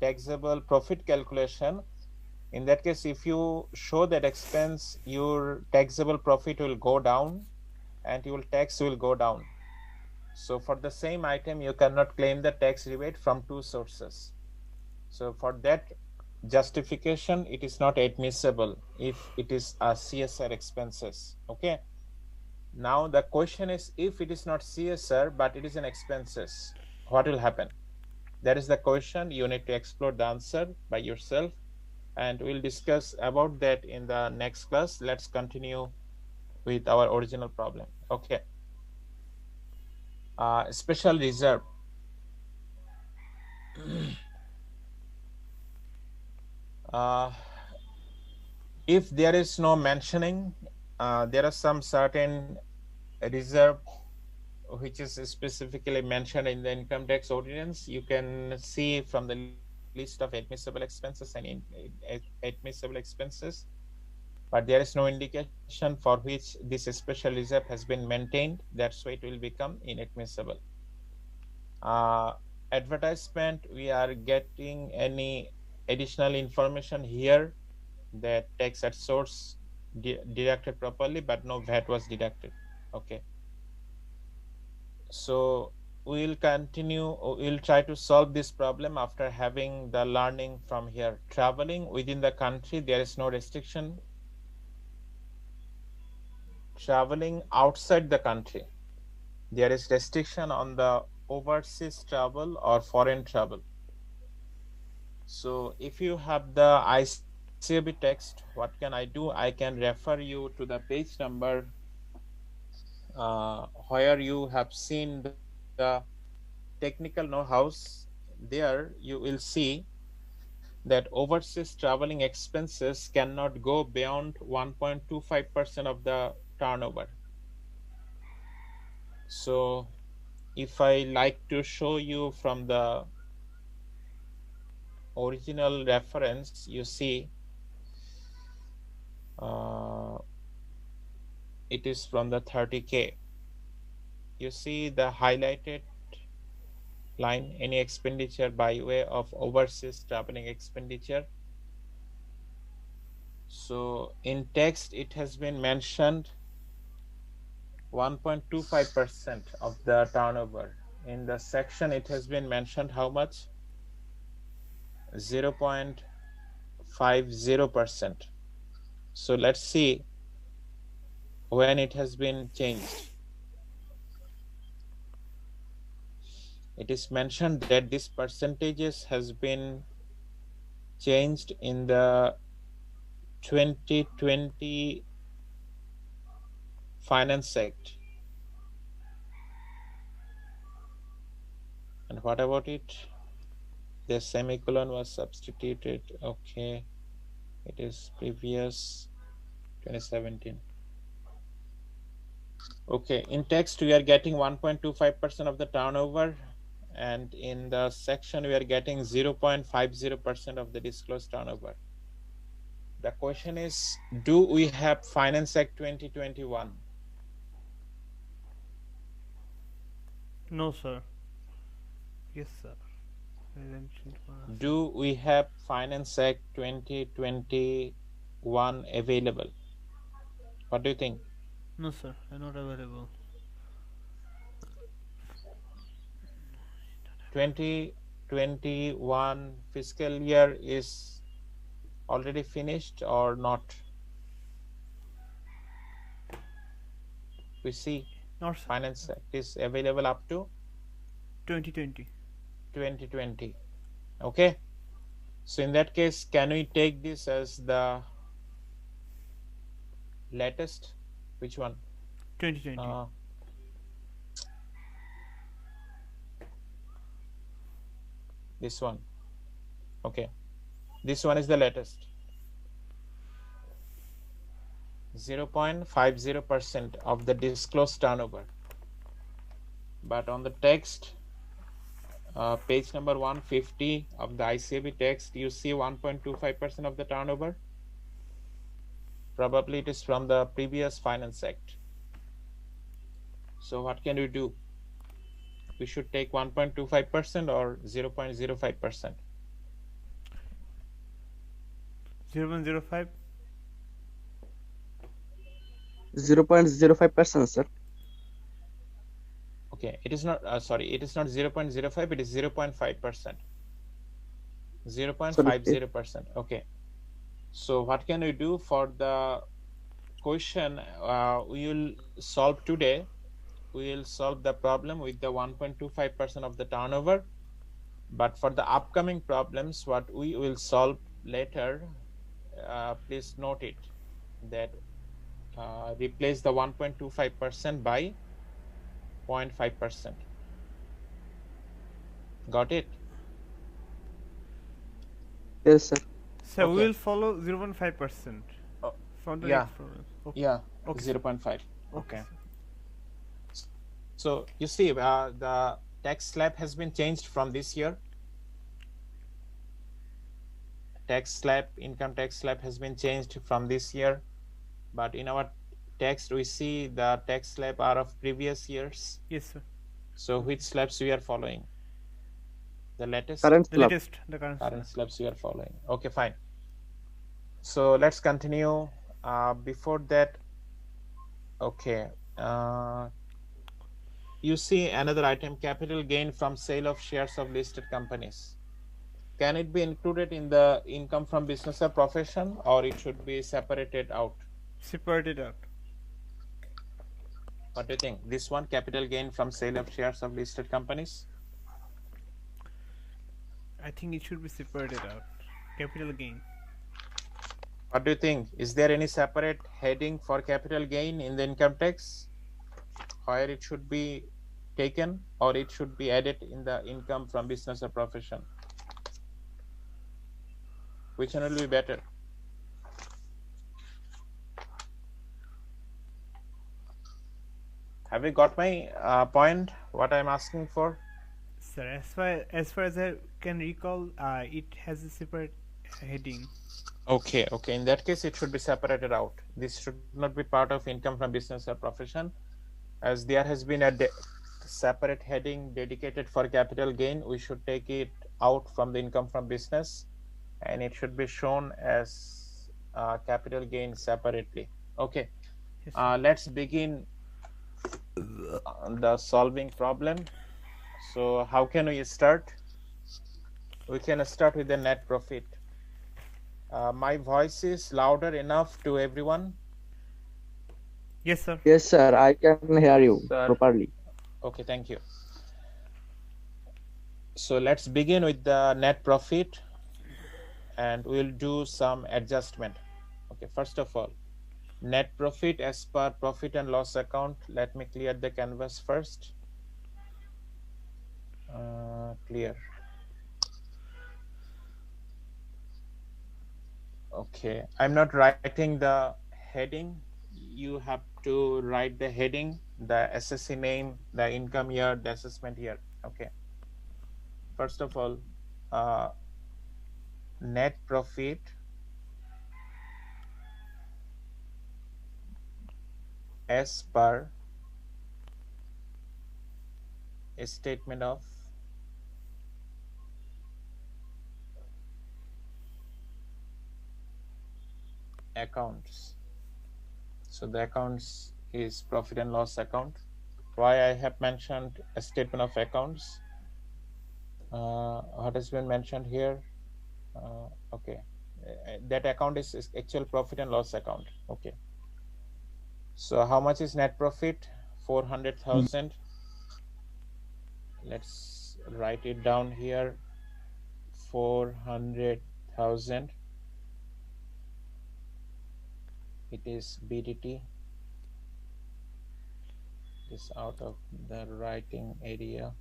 taxable profit calculation, in that case, if you show that expense, your taxable profit will go down and your tax will go down. So for the same item, you cannot claim the tax rebate from two sources. So for that justification, it is not admissible if it is a CSR expenses. Okay. Now the question is, if it is not CSR but it is an expenses, what will happen? That is the question. You need to explore the answer by yourself, and we'll discuss about that in the next class. Let's continue with our original problem. Okay. Special reserve. If there is no mentioning, there are some certain reserve which is specifically mentioned in the income tax ordinance. You can see from the list of admissible expenses and admissible expenses, but there is no indication for which this special reserve has been maintained. That's why it will become inadmissible. Advertisement, we are getting any additional information here that tax at source deducted properly, but no VAT was deducted. Okay. So we'll continue, we'll try to solve this problem after having the learning from here. Traveling within the country, there is no restriction. Traveling outside the country, there is restriction on the overseas travel or foreign travel. So if you have the ICAB text, what can I do? I can refer you to the page number where you have seen the technical know-hows. There you will see that overseas traveling expenses cannot go beyond 1.25% of the turnover. So if I like to show you from the original reference, you see it is from the 30K. You see the highlighted line, any expenditure by way of overseas traveling expenditure. So in text, it has been mentioned 1.25% of the turnover. In the section, it has been mentioned how much? 0.50%. So let's see when it has been changed. It is mentioned that this percentages has been changed in the 2020 Finance Act. And what about it? The semicolon was substituted. Okay, it is previous 2017. Okay, in text we are getting 1.25% of the turnover, and in the section we are getting 0.50% of the disclosed turnover. The question is, do we have Finance Act 2021? No, sir. Yes, sir. Do we have Finance Act 2021 available? What do you think? No, sir. Not available. 2021 fiscal year is already finished or not? We see Not, sir. Finance Act is available up to 2020. 2020. Okay, so in that case, can we take this as the latest? Which one? 2020. This one. Okay, this one is the latest. 0.50% of the disclosed turnover. But on the text, page number 150 of the ICAB text, you see 1.25% of the turnover. Probably it is from the previous Finance Act. So what can we do? We should take 1.25% or 0.05%. 0.05. 0.05%, sir. Okay, it is not, sorry, it is not 0.05, it is 0.5%. 0.50%. Okay. So what can we do for the question? We will solve today. We will solve the problem with the 1.25% of the turnover. But for the upcoming problems, what we will solve later, please note it, that replace the 1.25% by 0.5%. Got it? Yes, sir. So Okay. we will follow 0.5% from the yeah. next problem. Okay. Yeah, Okay, 0.5. Okay. So you see, the tax slab has been changed from this year. Tax slab, income tax slab has been changed from this year. But in our text, we see the tax slab are of previous years. Yes, sir. So which slabs we are following? The latest? Current The slab. latest, the current slab. Slabs we are following. Okay, fine. So let's continue. Before that, okay. You see another item, capital gain from sale of shares of listed companies. Can it be included in the income from business or profession, or it should be separated out? Separated out. What do you think? This one, capital gain from sale of shares of listed companies? I think it should be separated out. Capital gain. What do you think? Is there any separate heading for capital gain in the income tax where it should be taken, or it should be added in the income from business or profession? Which one will be better? Have you got my point, what I'm asking for? Sir, as far as I can recall, it has a separate heading. Okay, in that case it should be separated out. This should not be part of income from business or profession, as there has been a separate heading dedicated for capital gain. We should take it out from the income from business, and it should be shown as capital gain separately. Okay, Yes, let's begin the solving problem. So how can we start? We can start with the net profit. My voice is louder enough to everyone? Yes, sir. Yes, sir. I can hear you Sir. properly. Okay, thank you. So let's begin with the net profit and we'll do some adjustment. Okay, first of all, net profit as per profit and loss account. Let me clear the canvas first. Clear. Okay, I'm not writing the heading. You have to write the heading, the SSC name, the income year, the assessment year. Okay. First of all, net profit as per a statement of accounts. So the accounts is profit and loss account. Why I have mentioned a statement of accounts? What has been mentioned here? Okay, that account is actual profit and loss account. Okay. So how much is net profit? 400,000. Let's write it down here. 400,000. It is BDT. Is out of the writing area.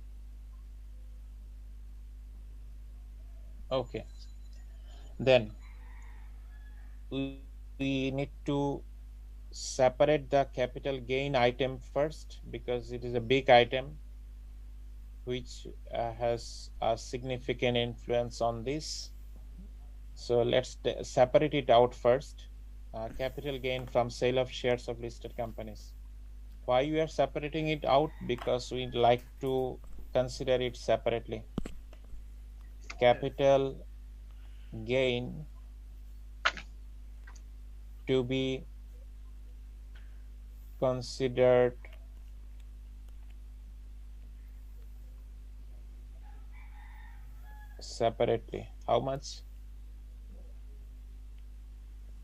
Okay. Then we need to separate the capital gain item first because it is a big item which has a significant influence on this. So let's separate it out first. Capital gain from sale of shares of listed companies. Why we are separating it out? Because we like to consider it separately. Capital gain to be considered separately. How much?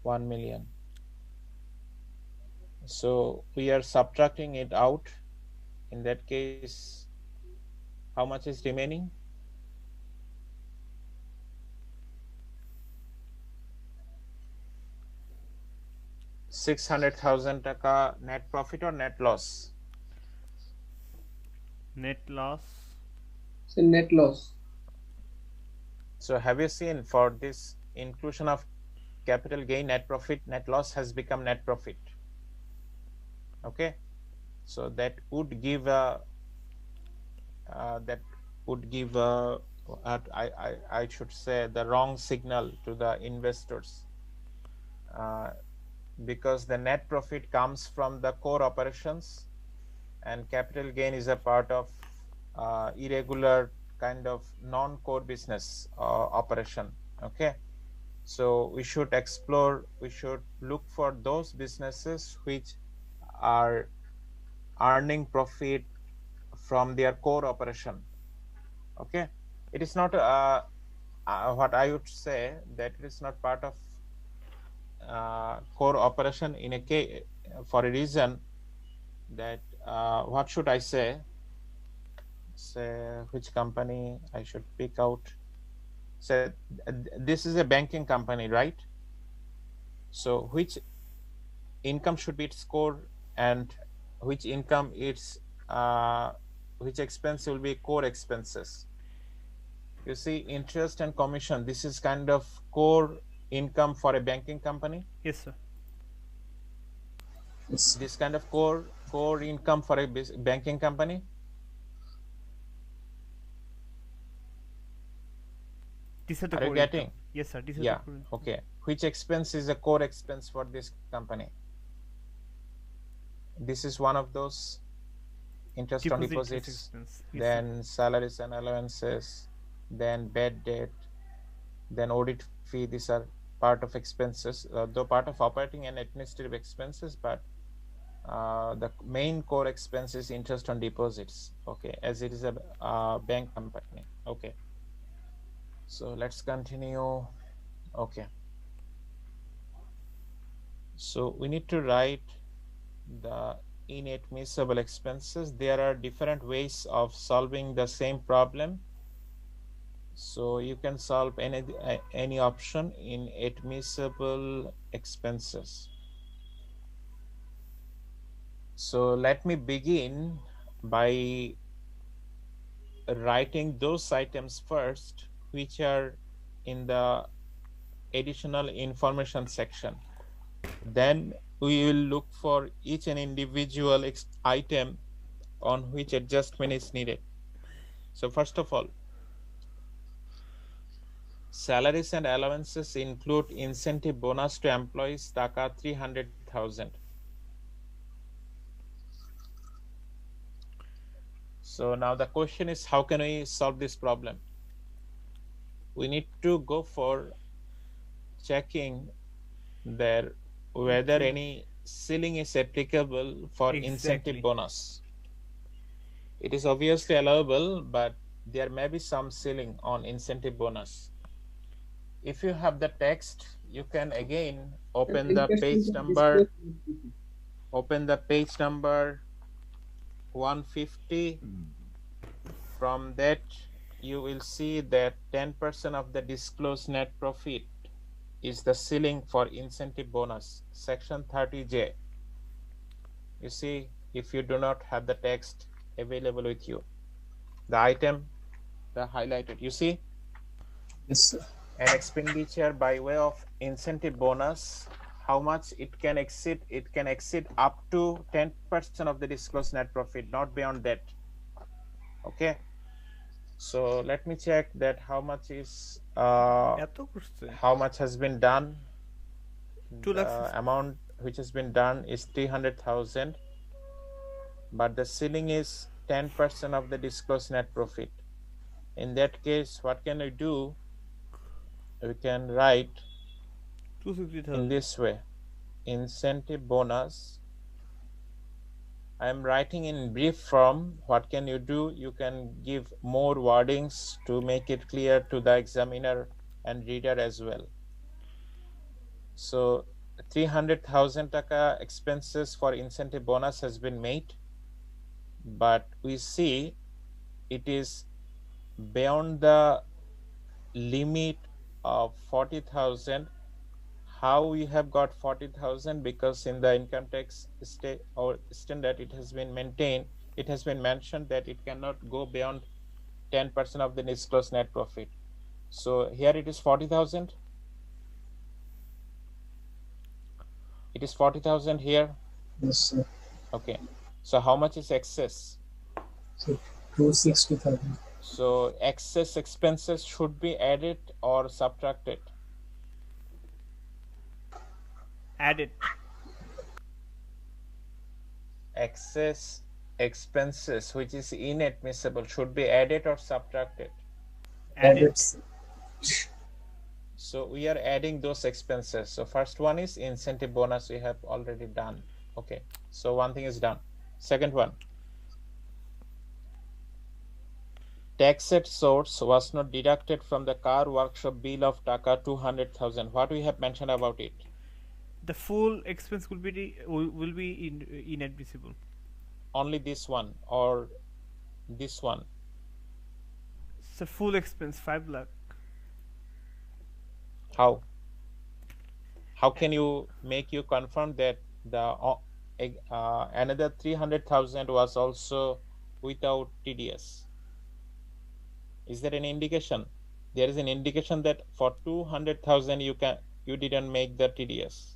1 million. So we are subtracting it out. In that case, how much is remaining? $600,000 net profit or net loss? Net loss. So net loss. So have you seen for this inclusion of capital gain, net profit, net loss has become net profit. Okay, so that would give a I should say the wrong signal to the investors because the net profit comes from the core operations and capital gain is a part of irregular kind of non-core business operation. Okay, so we should explore, we should look for those businesses which are earning profit from their core operation. Okay, it is not what I would say that it is not part of core operation in a case for a reason that what should I say which company I should pick out. So this is a banking company, right? So which income should be its core and which income its which expense will be core expenses. You see, interest and commission, this is kind of core income for a banking company. Yes, sir. Yes. This kind of core income for a banking company. These are the Are you core getting? income. Yes, sir. These are Yeah. the core income. Okay. Which expense is a core expense for this company? This is one of those. Interest on deposits, expense. Yes, then salaries and allowances, then bad debt, then audit fee. These are part of expenses, though part of operating and administrative expenses, but the main core expense is interest on deposits, okay, as it is a bank company. Okay, so let's continue. Okay, so we need to write the inadmissible expenses. There are different ways of solving the same problem, so you can solve any option in admissible expenses. So let me begin by writing those items first which are in the additional information section. Then we will look for each and individual item on which adjustment is needed. So first of all, salaries and allowances include incentive bonus to employees, taka 300,000. So now the question is, how can we solve this problem? We need to go for checking there whether any ceiling is applicable for incentive bonus. It is obviously allowable, but there may be some ceiling on incentive bonus. If you have the text, you can again open the page number 150. From that, you will see that 10% of the disclosed net profit is the ceiling for incentive bonus, section 30J. You see, if you do not have the text available with you, the item, the highlighted, you see? Yes, sir. An expenditure by way of incentive bonus, how much it can exceed? It can exceed up to 10% of the disclosed net profit, not beyond that. Okay. So let me check that how much is how much has been done. The amount which has been done is 300,000, but the ceiling is 10% of the disclosed net profit. In that case, what can we do? We can write in this way: incentive bonus. I am writing in brief form. What can you do? You can give more wordings to make it clear to the examiner and reader as well. So 300,000 taka expenses for incentive bonus has been made, but we see it is beyond the limit of 40,000. How we have got 40,000? Because in the income tax state or standard, it has been maintained, it has been mentioned that it cannot go beyond 10% of the disclosed net profit. So here it is 40,000. It is 40,000 here. Yes, sir. Okay. So how much is excess? So 260,000. So excess expenses should be added or subtracted? Added. Excess expenses which is inadmissible should be added or subtracted? Added. So we are adding those expenses. So first one is incentive bonus, we have already done. Okay, so one thing is done. Second one, tax at source was not deducted from the car workshop bill of taka 200,000. What we have mentioned about it? The full expense will be inadmissible. Only this one or this one? It's a full expense, 5 lakh. How? How can you make you confirm that the another 300,000 was also without TDS? Is there an indication? There is an indication that for 200,000 you didn't make the TDS.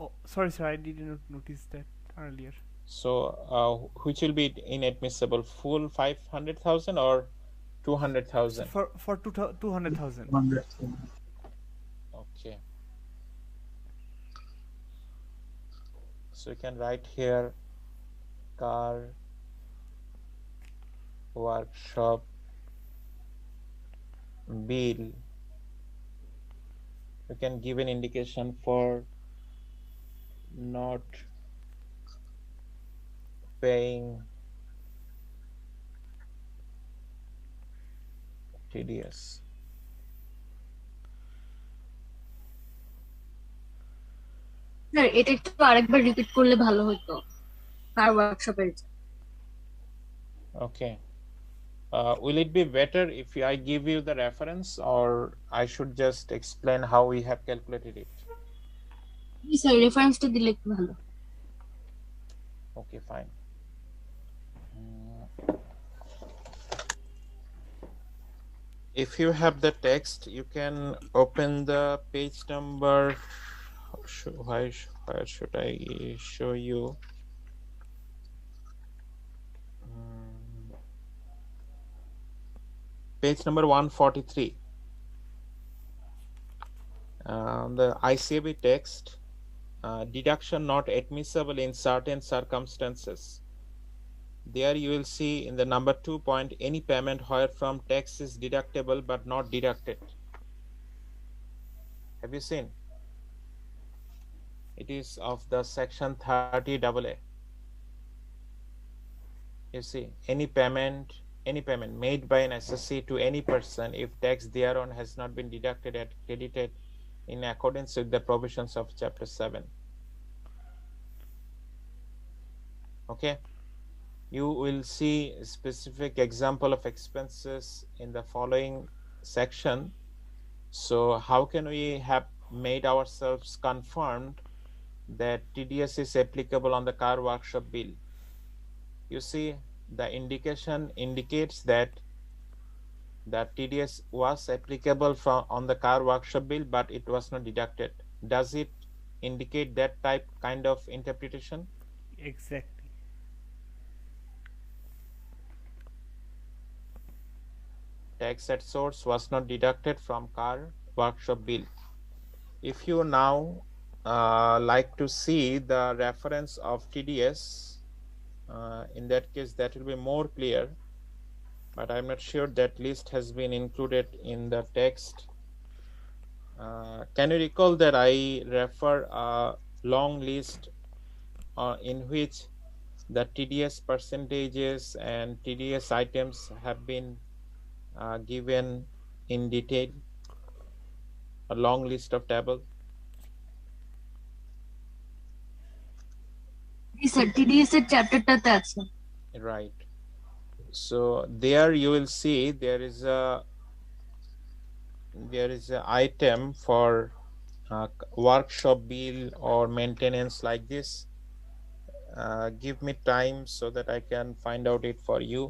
Oh, sorry, sir, I didn't notice that earlier. So which will be inadmissible? Full 500,000 or 200,000? So for 200,000. Okay. So you can write here car workshop bill. You can give an indication for not paying TDS. Sir এটা একটু আরেকবার repeat করলে ভালো হতো কার ওয়ার্কশপের। Okay. Will it be better if I give you the reference, or I should just explain how we have calculated it? জি sir রেফারেন্সটা দিলে একটু ভালো। Okay, fine. If you have the text, you can open the page number. Where should I show you? Page number 143. The ICAB text, deduction not admissible in certain circumstances. There you will see in the number 2 point, any payment wherefrom tax is deductible but not deducted. Have you seen? It is of the section 30AA. You see, any payment made by an assessee to any person, if tax thereon has not been deducted and credited in accordance with the provisions of chapter 7. Okay, you will see a specific example of expenses in the following section. So how can we have made ourselves confirmed that TDS is applicable on the car workshop bill? You see, the indication indicates that TDS was applicable on the car workshop bill, but it was not deducted. Does it indicate that kind of interpretation? Exactly. Tax at source was not deducted from car workshop bill. If you now like to see the reference of TDS, in that case that will be more clear, but I'm not sure that list has been included in the text. Can you recall that I refer a long list in which the TDS percentages and TDS items have been given in detail, a long list of table? G sir TDS এর চ্যাপ্টারটাতে আছে। Right. So there you will see there is a item for workshop bill or maintenance like this. Give me time so that I can find out it for you.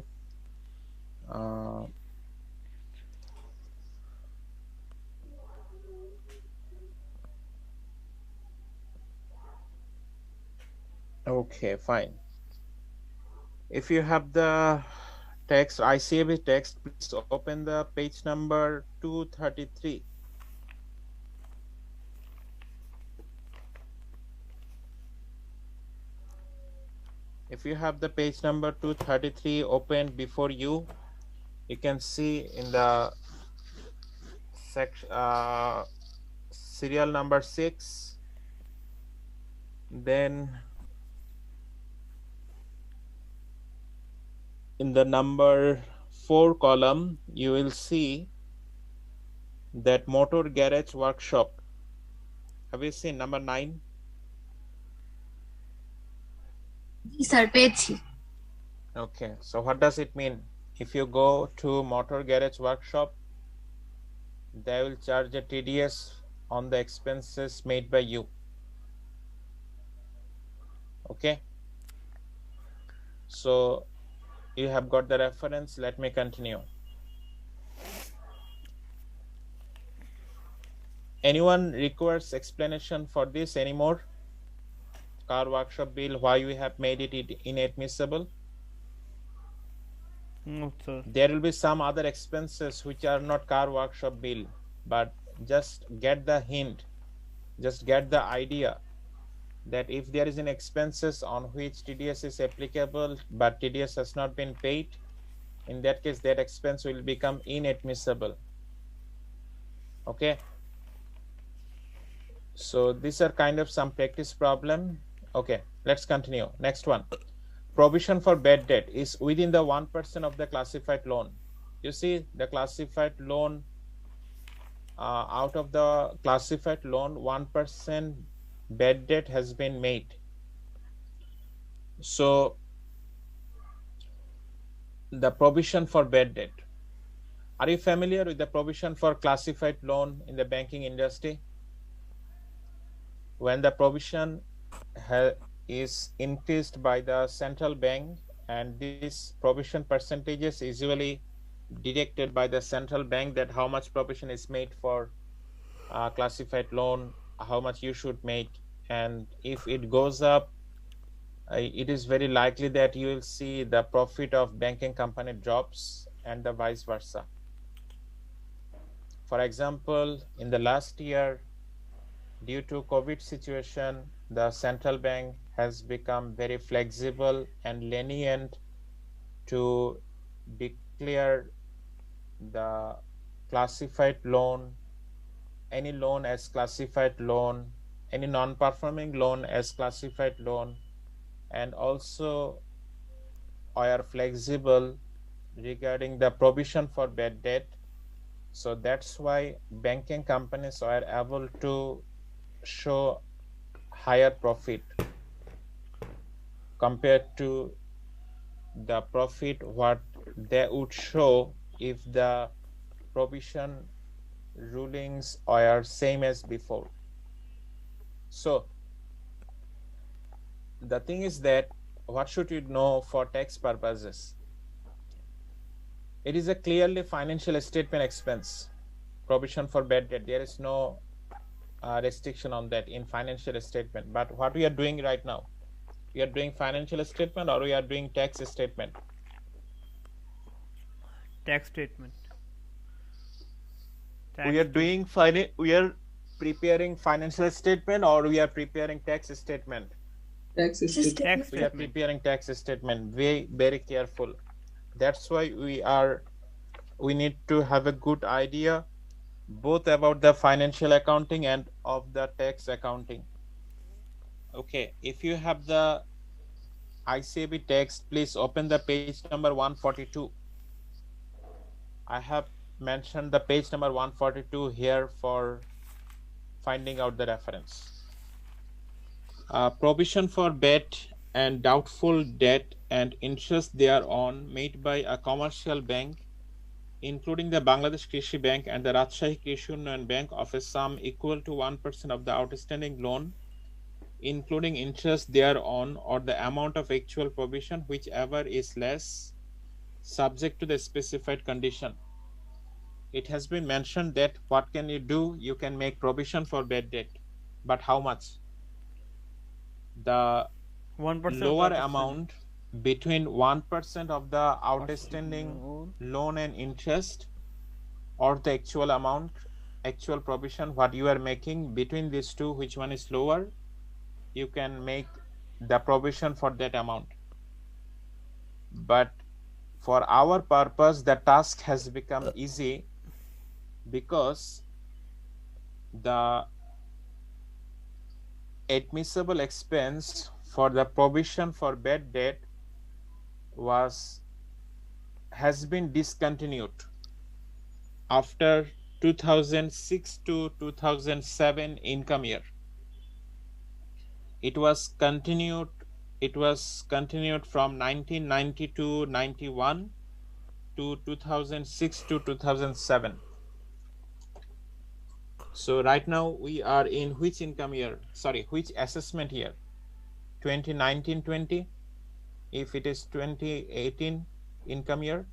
Okay, fine. If you have the text, ICAB text, please open the page number 233. If you have the page number 233 open before you, you can see in the section serial number 6, then in the number 4 column you will see that motor garage workshop. Have you seen number 9? G sir পেয়েছি। Okay, so what does it mean? If you go to motor garage workshop, they will charge a TDS on the expenses made by you. Okay, so you have got the reference. Let me continue. Anyone requires explanation for this anymore? Car workshop bill, why we have made it inadmissible? No, sir. There will be some other expenses which are not car workshop bill, but just get the hint, just get the idea that if there is an expenses on which TDS is applicable but TDS has not been paid, in that case that expense will become inadmissible. Okay, so these are kind of some practice problem. Okay, let's continue. Next one, provision for bad debt is within the 1% of the classified loan. You see, the classified loan, out of the classified loan, 1% bad debt has been made. So the provision for bad debt. Are you familiar with the provision for classified loan in the banking industry? When the provision is increased by the central bank, and this provision percentages usually deducted by the central bank, that how much provision is made for classified loan, how much you should make, and if it goes up, it is very likely that you will see the profit of banking company drops, and the vice versa. For example, in the last year, due to COVID situation, the central bank has become very flexible and lenient to declare the classified loan, any loan as classified loan, any non-performing loan as classified loan, and also are flexible regarding the provision for bad debt. So that's why banking companies are able to show higher profit compared to the profit what they would show if the provision rulings are same as before. So the thing is that what should you know for tax purposes? It is a clearly financial statement expense. Provision for bad debt, there is no restriction on that in financial statement. But what we are doing right now, we are doing financial statement or we are doing tax statement? Tax statement. We are doing we are preparing financial statement or we are preparing tax statement? Tax statement. We are preparing tax statement. Very careful. That's why we need to have a good idea both about the financial accounting and of the tax accounting. Okay, if you have the ICAB text, please open the page number 142. I have mentioned the page number 142 here for finding out the reference. Provision for bad and doubtful debt and interest thereon made by a commercial bank, including the Bangladesh Krishi Bank and the Rajshahi Krishi Union Bank, of a sum equal to 1% of the outstanding loan, including interest thereon, or the amount of actual provision, whichever is less, subject to the specified condition. It has been mentioned that what can you do? You can make provision for bad debt, but how much? The 1% lower amount between 1% of the outstanding loan and interest, or the actual amount, actual provision, what you are making, between these two, which one is lower, you can make the provision for that amount. But for our purpose, the task has become easy because the admissible expense for the provision for bad debt has been discontinued after 2006 to 2007 income year. It was continued from 1992-91 to 2006 to 2007. So right now we are in which income year? Sorry, which assessment year? 2019-20. If it is 2018 income year,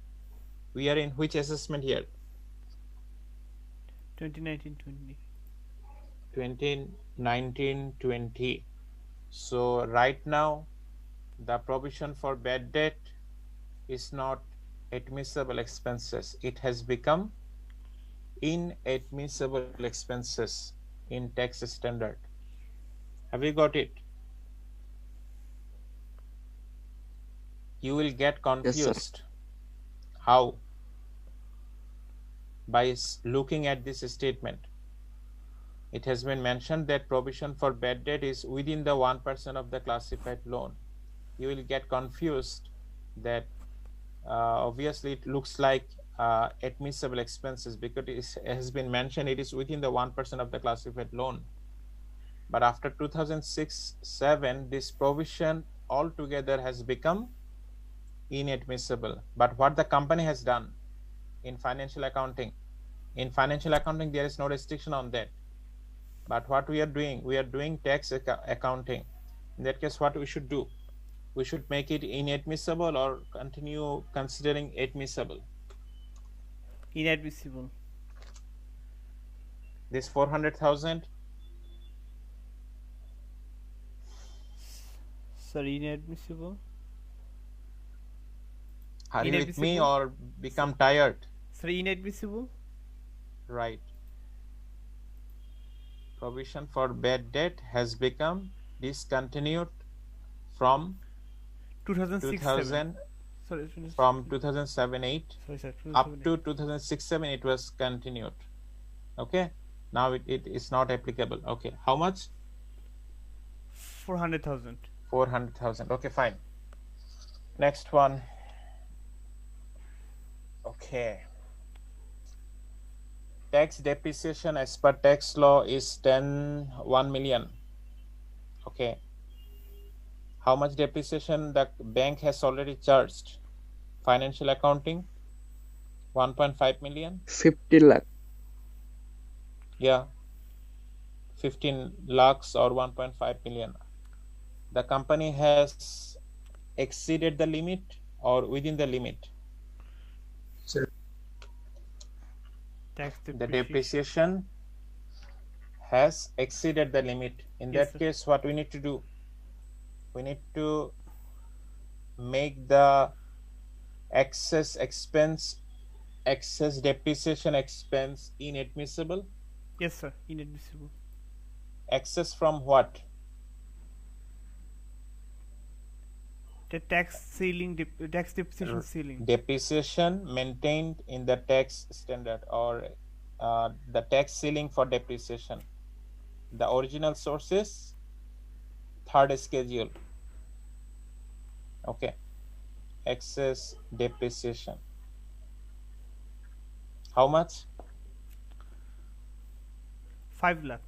we are in which assessment year? 2019-20. 2019-20. So right now the provision for bad debt is not admissible expenses. It has become inadmissible expenses in tax standard. Have you got it? You will get confused. Yes, How? By looking at this statement. It has been mentioned that provision for bad debt is within the 1% of the classified loan. you will get confused that obviously it looks like admissible expenses because it has been mentioned it is within the 1% of the classified loan. But after 2006-07, this provision altogether has become inadmissible. But what the company has done in financial accounting, there is no restriction on that. But what we are doing tax accounting. In that case, what we should do? We should make it inadmissible or continue considering admissible. Inadmissible. This 400,000. Sorry, inadmissible. Are you with me or become tired? Sorry, inadmissible. Right. Provision for bad debt has become discontinued from 2006-07. Sorry, from 2007-08 up to 2006-07 it was continued. Okay, now it is not applicable. Okay, how much? 400,000. 400,000. Okay, fine. Next one. Okay. Tax depreciation as per tax law is 1 million. Okay. How much depreciation the bank has already charged? Financial accounting, 1.5 million. 50 lakh. Yeah. 15 lakhs or 1.5 million. The company has exceeded the limit or within the limit? Tax the depreciation has exceeded the limit. In Yes, that sir. case, what we need to do? We need to make the excess depreciation expense inadmissible. Yes, sir. Inadmissible. Excess from what? The tax ceiling, tax depreciation ceiling. Depreciation maintained in the tax standard or the tax ceiling for depreciation. The original source is third schedule. Okay. Excess depreciation. How much? 5 lakh.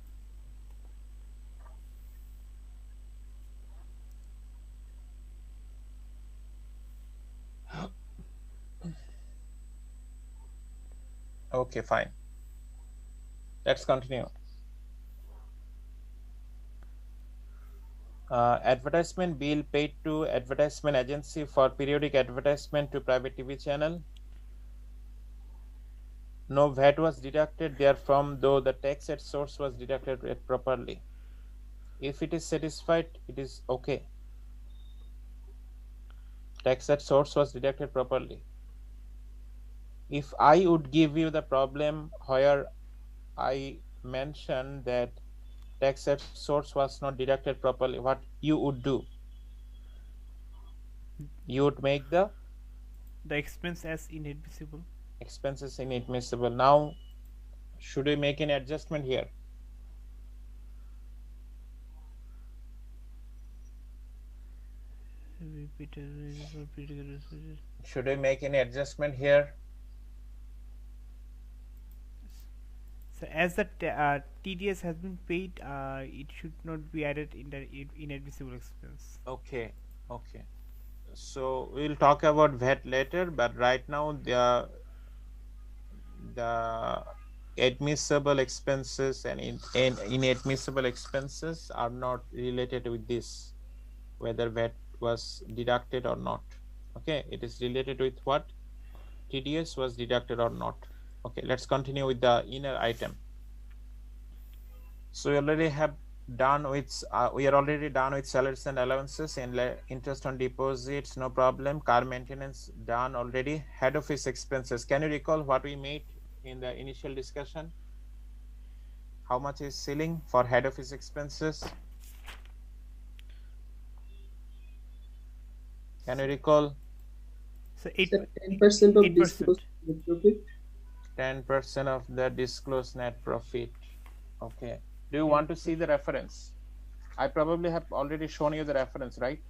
Okay, fine. Let's continue. Advertisement bill paid to advertisement agency for periodic advertisement to private TV channel. No VAT was deducted therefrom, though the tax at source was deducted properly. If it is satisfied, it is okay. Tax at source was deducted properly. If I would give you the problem where I mentioned that tax at source was not deducted properly, what you would do? You would make the expense as inadmissible. Expenses inadmissible. Now, should we make an adjustment here? Should we make any adjustment here? So as the TDS has been paid, it should not be added in the inadmissible expense. Okay, okay. So we'll talk about VAT later, but right now the admissible expenses and inadmissible expenses are not related with this, whether VAT was deducted or not. Okay, it is related with what? TDS was deducted or not. Okay, let's continue with the inner item. So we already have done with we are already done with salaries and allowances and interest on deposits, no problem. Car maintenance done already. Head office expenses. Can you recall what we made in the initial discussion? How much is ceiling for head office expenses? Can you recall? So 10% of disclosed net profit. 10% of the disclosed net profit. Okay. Do you want to see the reference? I probably have already shown you the reference, right?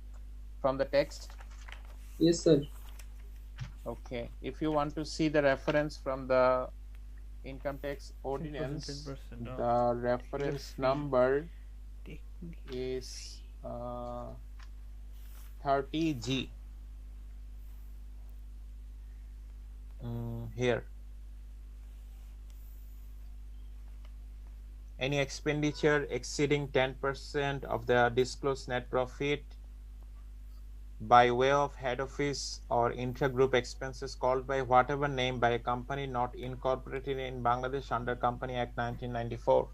from the text? Yes, sir. Okay. If you want to see the reference from the income tax ordinance, 10%, the reference number Take- is 30G. Here. Any expenditure exceeding 10% of the disclosed net profit by way of head office or intra-group expenses called by whatever name by a company not incorporated in Bangladesh under Company Act 1994.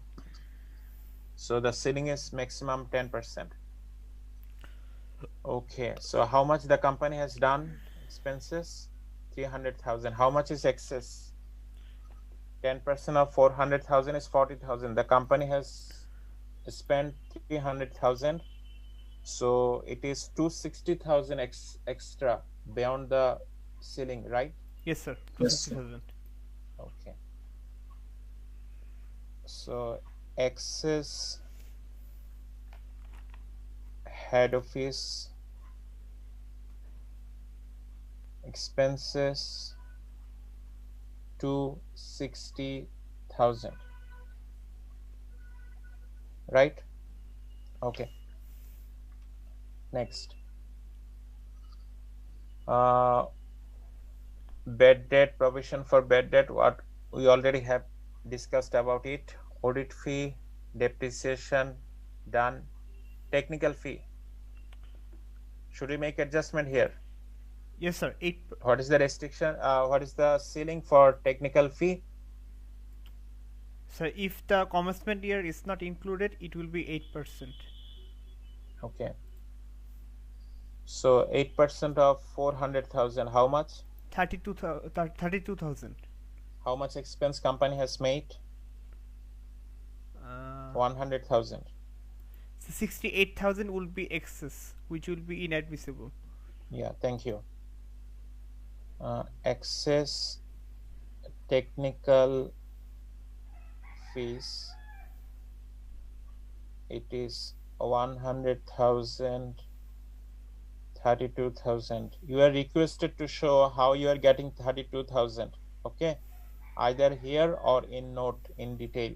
So the ceiling is maximum 10%. Okay, so how much the company has done expenses? 300,000. How much is excess? 10% of 400,000 is 40,000. The company has spent 300,000. So it is 260,000 extra beyond the ceiling, right? Yes, sir. Yes, sir. 260,000. Okay. So excess head office expenses 260,000, right? Okay. Next. Bad debt, provision for bad debt, what we already have discussed about it. Audit fee, depreciation, done. Technical fee. Should we make adjustment here? Yes, sir. 8. What is the restriction? What is the ceiling for technical fee? So if the commencement year is not included, it will be 8%. Okay. So 8% of 400,000, how much? 32,000. How much expense company has made? 100,000. So 68,000 will be excess, which will be inadmissible. Yeah, thank you. Excess technical fees, it is 100,000, 32,000. You are requested to show how you are getting 32,000. Okay, either here or in note in detail.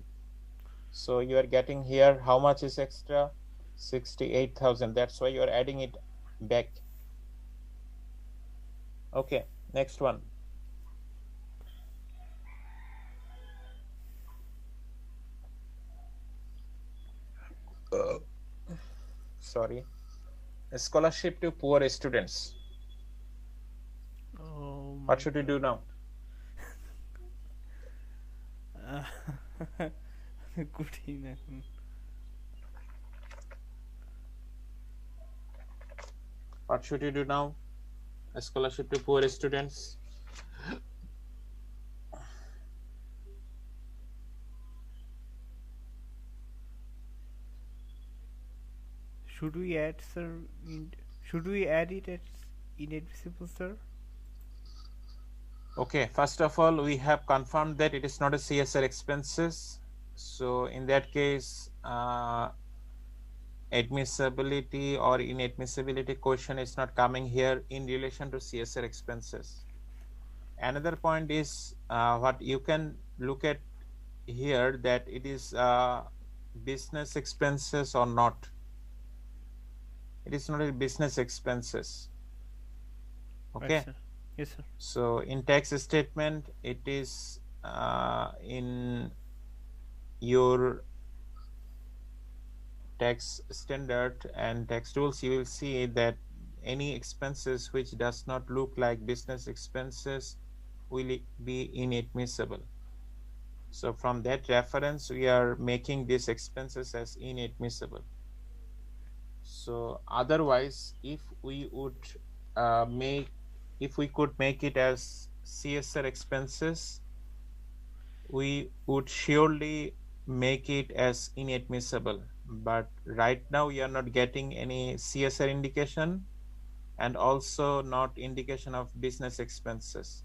So you are getting here, how much is extra? 68,000. That's why you are adding it back. Okay, next one. Sorry. A scholarship to poor students. Oh, What should we do now? কঠিন এখন। What should you do now? A scholarship to poor students. Should we add, sir? Should we add it as inadmissible, sir? Okay, first of all, we have confirmed that it is not a CSR expenses. So in that case, admissibility or inadmissibility question is not coming here in relation to CSR expenses. Another point is what you can look at here, that it is business expenses or not. It is not a business expenses. Okay. Right, sir. Yes, sir. So in tax statement, it is in your tax standard and tax rules, you will see that any expenses which does not look like business expenses will be inadmissible. So from that reference, we are making these expenses as inadmissible. So otherwise, if we could make it as CSR expenses, we would surely make it as inadmissible. But right now we are not getting any CSR indication and also not indication of business expenses.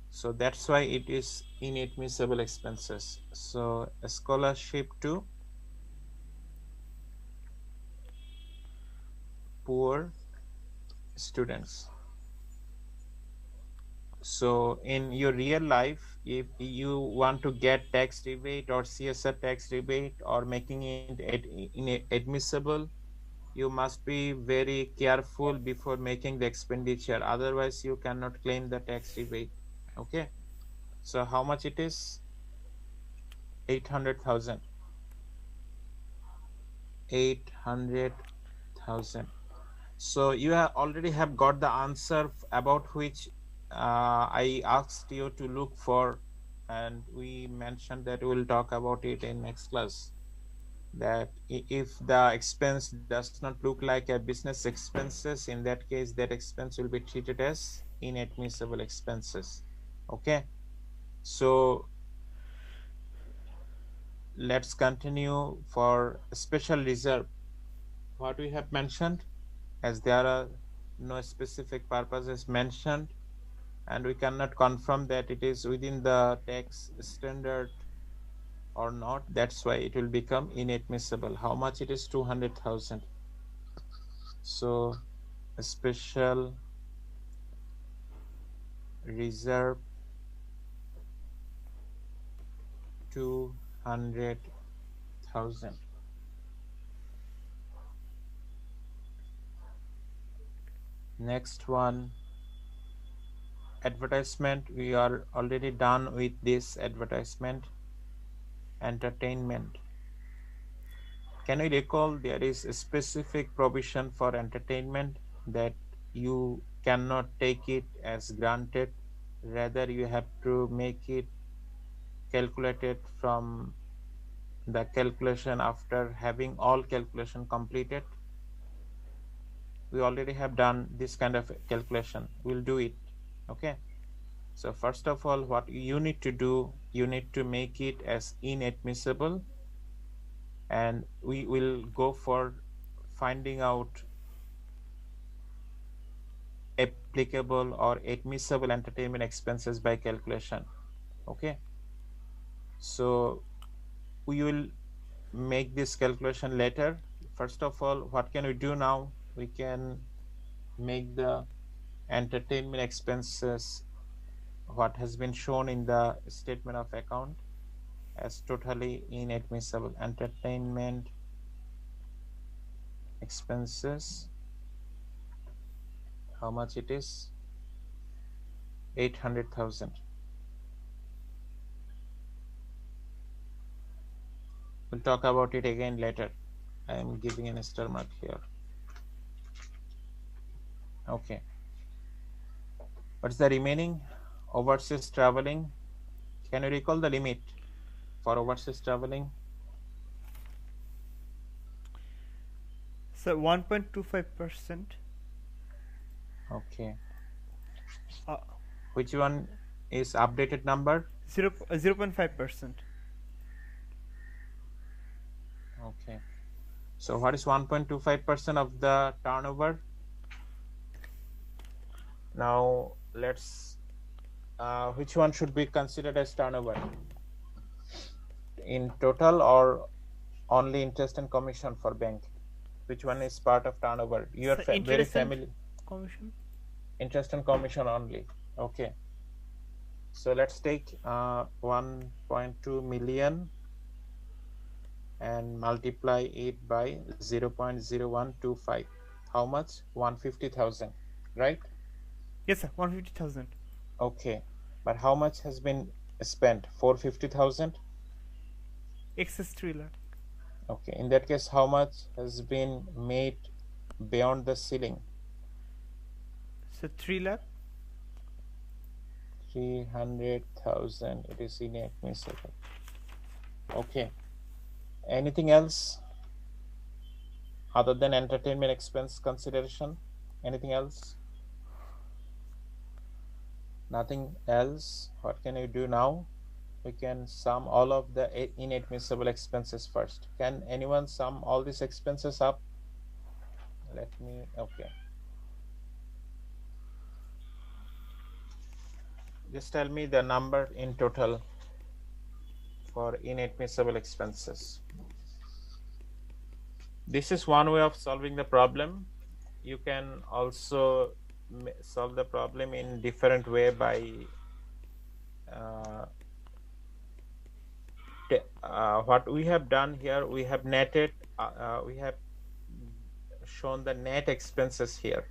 So that's why it is inadmissible expenses. So a scholarship to poor students. So in your real life, if you want to get tax rebate or CSR tax rebate or making it admissible, you must be very careful before making the expenditure. Otherwise, you cannot claim the tax rebate. Okay. So how much it is? 800,000. 800,000. So you already have got the answer about which I asked you to look for, and we mentioned that we'll talk about it in next class. That if the expense does not look like a business expenses, in that case, that expense will be treated as inadmissible expenses. Okay. So let's continue for special reserve. What we have mentioned, as there are no specific purposes mentioned, and we cannot confirm that it is within the tax standard or not. That's why it will become inadmissible. How much it is? 200,000. So a special reserve 200,000. Next one, advertisement. We are already done with this advertisement. Entertainment. Can you recall there is a specific provision for entertainment that you cannot take it as granted, rather you have to make it calculated from the calculation after having all calculation completed. We already have done this kind of calculation. We'll do it. Okay. So first of all, what you need to do, you need to make it as inadmissible, and we will go for finding out applicable or admissible entertainment expenses by calculation. Okay. So we will make this calculation later. First of all, what can we do now? We can make the entertainment expenses, what has been shown in the statement of account, as totally inadmissible. Entertainment expenses, how much it is? 800,000. We'll talk about it again later. I am giving an star mark here. Okay. What's the remaining? Overseas traveling. Can you recall the limit for overseas traveling? So 1.25%. Okay. Which one is updated number? 0.5%. Okay. So what is 1.25% of the turnover? Now let's, which one should be considered as turnover? In total or only interest and commission for bank? Which one is part of turnover? You are very familiar. Commission? Interest and commission only. Okay. So let's take 1.2 million and multiply it by 0.0125. How much? 150,000, right? Yes, sir. 150,000. Okay. But how much has been spent? 450,000? Excess 3 lakh. Okay. In that case, how much has been made beyond the ceiling? So 3 lakh. 300,000. It is inadmissible. Okay. Anything else other than entertainment expense consideration? Anything else? Nothing else. What can you do now? We can sum all of the inadmissible expenses first. Can anyone sum all these expenses up? Let me, okay. Just tell me the number in total for inadmissible expenses. This is one way of solving the problem. you can also solve the problem in different way by what we have done here. We have netted, we have shown the net expenses here.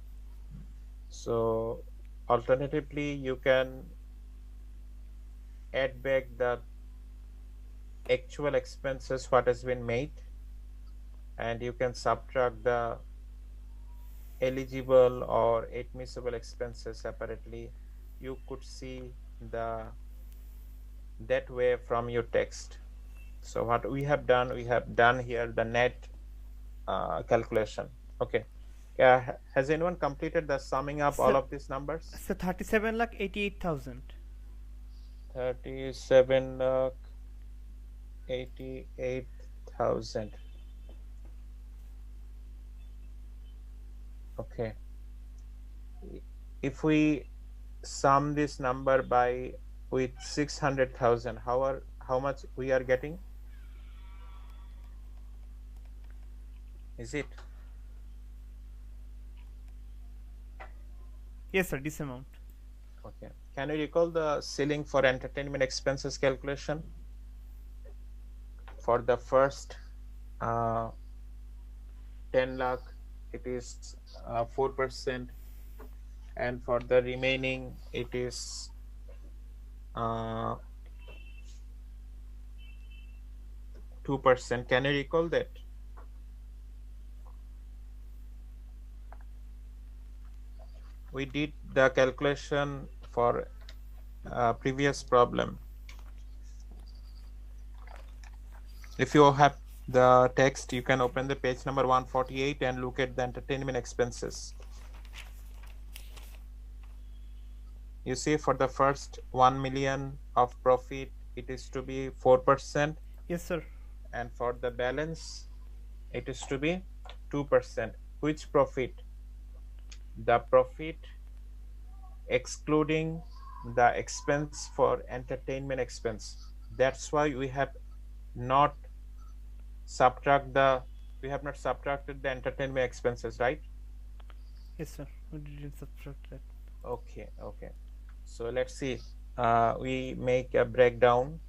So alternatively, you can add back the actual expenses what has been made, and you can subtract the eligible or admissible expenses separately. You could see that way from your text. So what we have done here the net calculation. Okay. Has anyone completed the summing up all of these numbers? So 37,88,000. 37,88,000. Okay. If we sum this number by with 600,000, how much we are getting? Is it? Yes, sir. This amount. Okay. Can you recall the ceiling for entertainment expenses calculation? For the first 10 lakh, it is 4%, and for the remaining, it is 2%. Can you recall that? We did the calculation for previous problem. If you have the text, you can open the page number 148 and look at the entertainment expenses. You see, for the first 1 million of profit, it is to be 4%. Yes, sir. And for the balance, it is to be 2%. Which profit? The profit excluding the expense for entertainment expense. That's why we have not subtracted the entertainment expenses, right? Yes, sir. We didn't subtract that. Okay. So let's see. We make a breakdown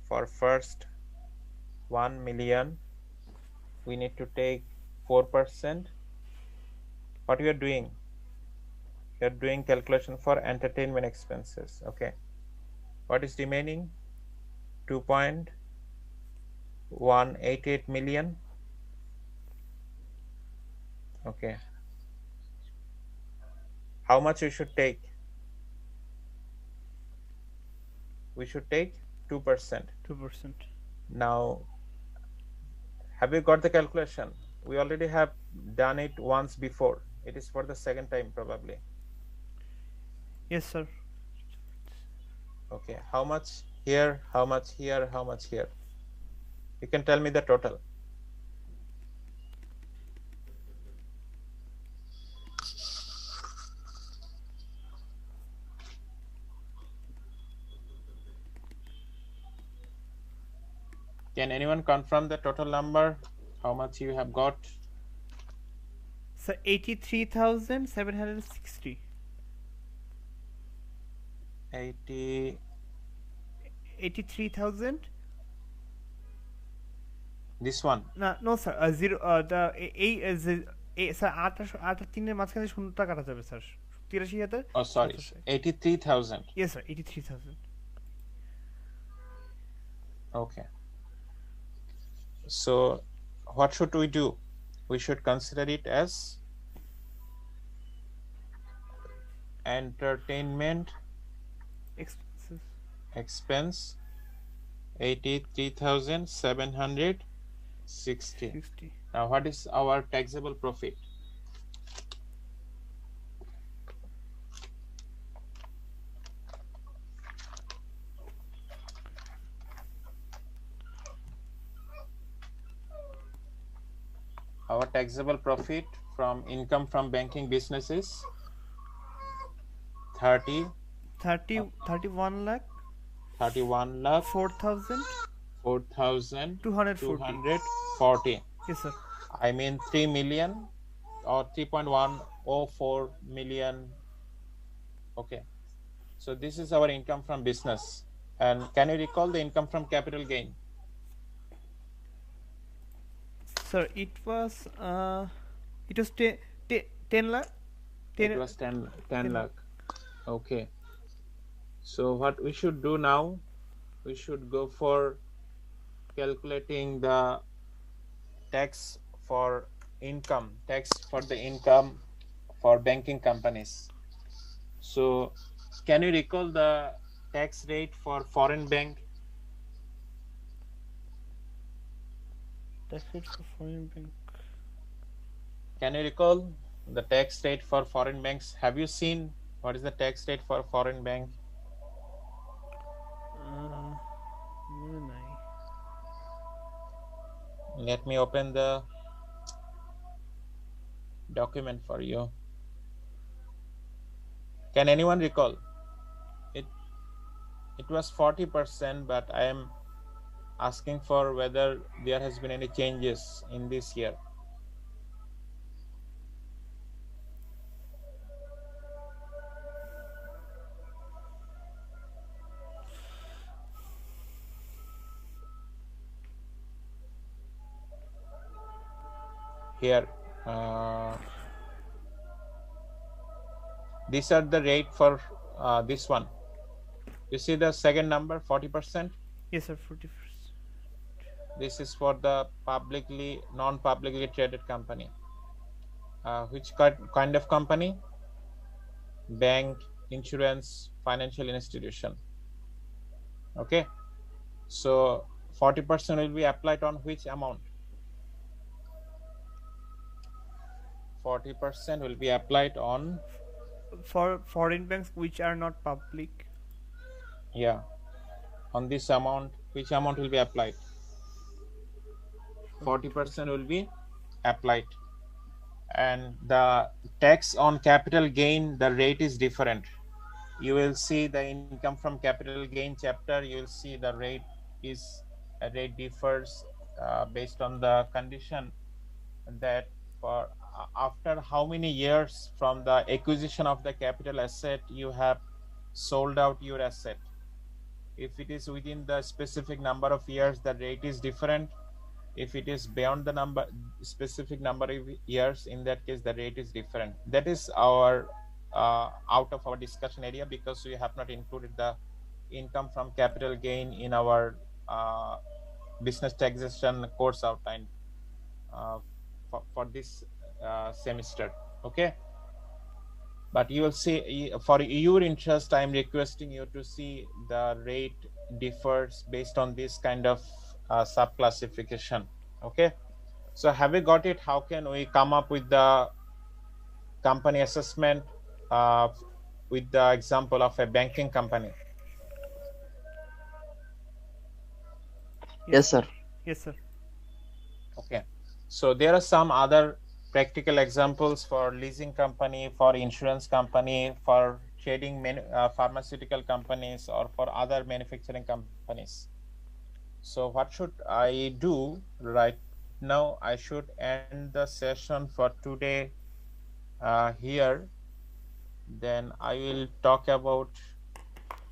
for first 1 million. We need to take 4%. What we are doing? We are doing calculation for entertainment expenses. Okay. What is remaining? 2.188 million. Okay. How much we should take? We should take 2%. 2%. Now, have you got the calculation? We already have done it once before. It is for the second time probably. Yes, sir. Okay. How much here? How much here? How much here? You can tell me the total. Can anyone confirm the total number? How much you have got? So 83,760. 83,000. This one? No, sir. Zero. The sir, 8 মাঝখানে শূন্যটা কাটা যাবে sir 83,000. Oh, sorry. 83,000. Yes, sir. 83,000. Okay. So what should we do? We should consider it as entertainment expense 83,760. Now what is our taxable profit? Our taxable profit from income from banking businesses 31 lakh 4,240. 4,240. Yes, sir. I mean 3,240,000. or 3.104 million. Okay, so this is our income from business. And can you recall the income from capital gain? Sir, it was 10 lakh. It was 10 lakh. Okay, so what we should do now, we should go for calculating the tax for income, tax for the income for banking companies. So can you recall the tax rate for foreign bank? Tax rate for foreign bank. Can you recall the tax rate for foreign banks? Have you seen what is the tax rate for foreign bank? Let me open the document for you. Can anyone recall? It was 40%, but I am asking for whether there has been any changes in this year. Here, these are the rate for this one. You see the second number, 40%? Yes, sir, 40%. This is for the non-publicly traded company. Which kind of company? Bank, insurance, financial institution. Okay. So 40% will be applied on which amount? 40% will be applied on for foreign banks which are not public. Yeah, on this amount. Which amount will be applied? 40% will be applied. And the tax on capital gain, the rate is different. You will see the income from capital gain chapter. You will see the rate differs based on the condition that for after how many years from the acquisition of the capital asset you have sold out your asset. If it is within the specific number of years, the rate is different. If it is beyond the specific number of years, in that case the rate is different. That is our out of our discussion area, because we have not included the income from capital gain in our business taxation course outline for this semester. Okay, but you will see, for your interest, I am requesting you to see the rate differs based on this kind of sub classification. Okay, so have we got it? How can we come up with the company assessment with the example of a banking company? Yes, sir. Yes, sir. Okay, so there are some other practical examples for leasing company, for insurance company, for trading pharmaceutical companies, or for other manufacturing companies. So what should I do right now? I should end the session for today here. Then I will talk about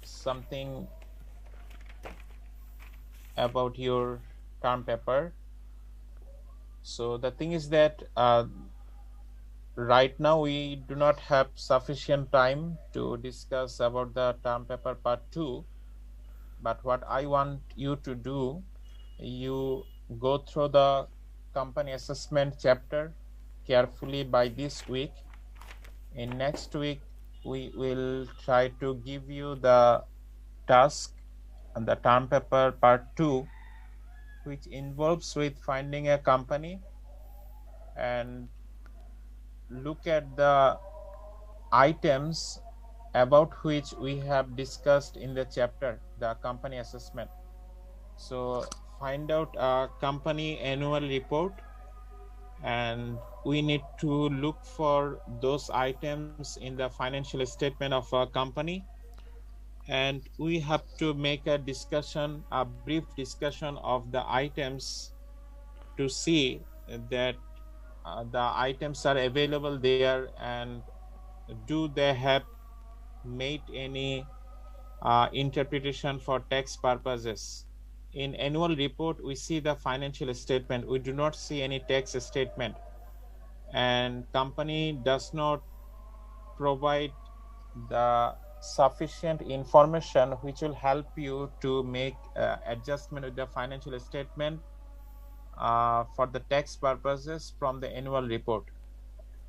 something about your term paper. So the thing is that right now we do not have sufficient time to discuss about the term paper part 2. But what I want you to do, you go through the company assessment chapter carefully by this week. In next week, we will try to give you the task and the term paper part 2, which involves with finding a company and look at the items about which we have discussed in the chapter, the company assessment. So find out a company annual report, and we need to look for those items in the financial statement of a company, and we have to make a discussion, a brief discussion of the items to see that the items are available there, and do they have made any interpretation for tax purposes? In annual report, we see the financial statement. We do not see any tax statement, and company does not provide the sufficient information which will help you to make adjustment with the financial statement for the tax purposes from the annual report.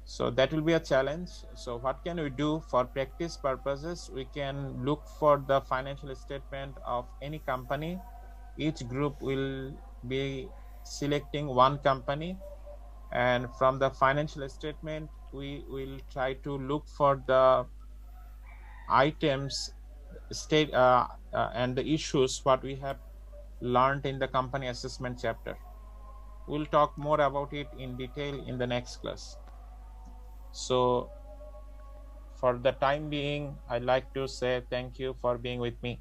So that will be a challenge. So what can we do for practice purposes? We can look for the financial statement of any company. Each group will be selecting one company, and from the financial statement we will try to look for the items state and the issues what we have learned in the company assessment chapter. We'll talk more about it in detail in the next class. So for the time being, I'd like to say thank you for being with me.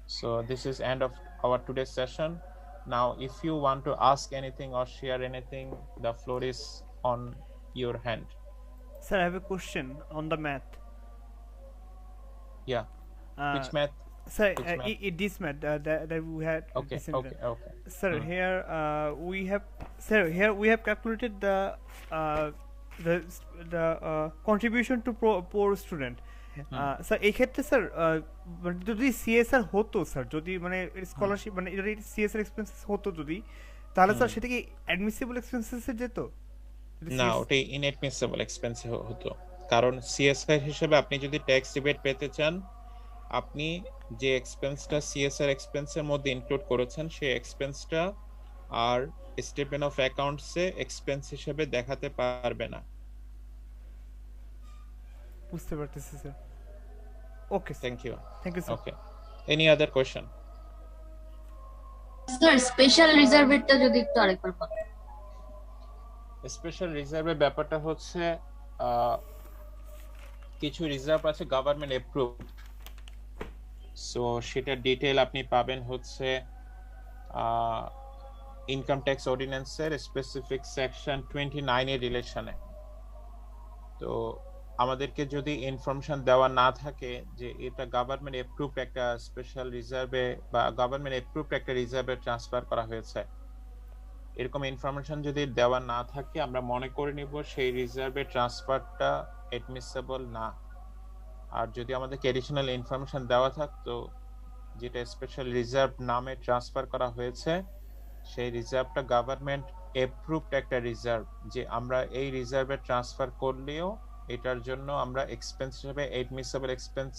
So this is end of our today's session. Now, if you want to ask anything or share anything, the floor is on your hand. Sir, I have a question on the math. Yeah. Which math? Sir, this math that we had. Okay. Sir, here we have calculated the contribution to poor student. Sir এই ক্ষেত্রে sir যদি CSR হতো sir, যদি মানে scholarship মানে CSR expenses হতো যদি, তাহলে স্যার সেটা কি অ্যাডমিসিবল এক্সপেন্সেসে যেত? না, ওটাই ইনঅ্যাডমিসিবল এক্সপেন্সে হতো, কারণ সিএসআর হিসেবে আপনি যদি ট্যাক্স রিবেট পেতে চান, আপনি যে এক্সপেন্সটা সিএসআর এক্সপেন্সের মধ্যে ইনক্লুড করেছেন সেই এক্সপেন্সটা আর স্টেটমেন্ট অফ অ্যাকাউন্টসে এক্সপেন্স হিসেবে দেখাতে পারবে না। বুঝতে পারতেছি sir. Okay, thank you sir. Okay, any other question? Sir special রিজার্ভেরটা যদি একটু আরেকবার বলেন। স্পেশাল রিজার্ভের ব্যাপারটা হচ্ছে কিছু রিজার্ভ আছে গভর্নমেন্ট অ্যাপ্রুভ, সো সেটার ডিটেইল আপনি পাবেন হচ্ছে ইনকাম ট্যাক্স অর্ডিন্যান্সের স্পেসিফিক সেকশন 29 এর রিলেশনে। তো আমাদেরকে যদি ইনফরমেশন দেওয়া না থাকে যে এটা গভর্নমেন্ট অ্যাপ্রুভড একটা স্পেশাল রিজার্ভে বা গভর্নমেন্ট অ্যাপ্রুভড একটা রিজার্ভে ট্রান্সফার করা হয়েছে, এরকম ইনফরমেশন যদি দেওয়া না থাকে, আমরা মনে করে নিব সেই রিজার্ভে ট্রান্সফারটা অ্যাডমিসেবল না। আর যদি আমাদেরকে এডিশনাল ইনফরমেশন দেওয়া থাকতো যেটা স্পেশাল রিজার্ভ নামে ট্রান্সফার করা হয়েছে, সেই রিজার্ভটা গভর্নমেন্ট অ্যাপ্রুভড একটা রিজার্ভ, যে আমরা এই রিজার্ভে ট্রান্সফার করলেও এটার জন্য আমরা এক্সপেন্স হিসেবে অ্যাডমিসেবল এক্সপেন্স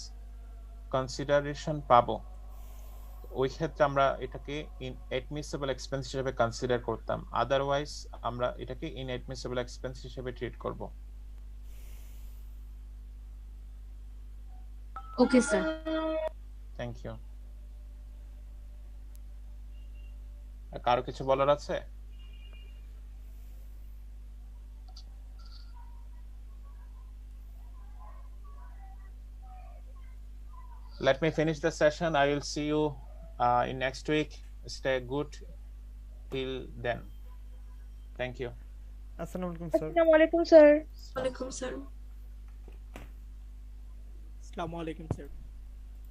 কনসিডারেশন পাবো, ওই ক্ষেত্রে আমরা এটাকে ইনঅ্যাডমিসেবল এক্সপেন্স হিসেবে কনসিডার করতাম। আদারওয়াইজ আমরা এটাকে ইনঅ্যাডমিসেবল এক্সপেন্স হিসেবে ট্রিট করব। Okay sir, thank you. কারো কিছু বলার আছে? Let me finish the session. I will see you in next week. Stay good till then. Thank you. আসসালামু আলাইকুম স্যার। আসসালামু আলাইকুম স্যার। ওয়ালাইকুম স্যার। আসসালামু আলাইকুম স্যার।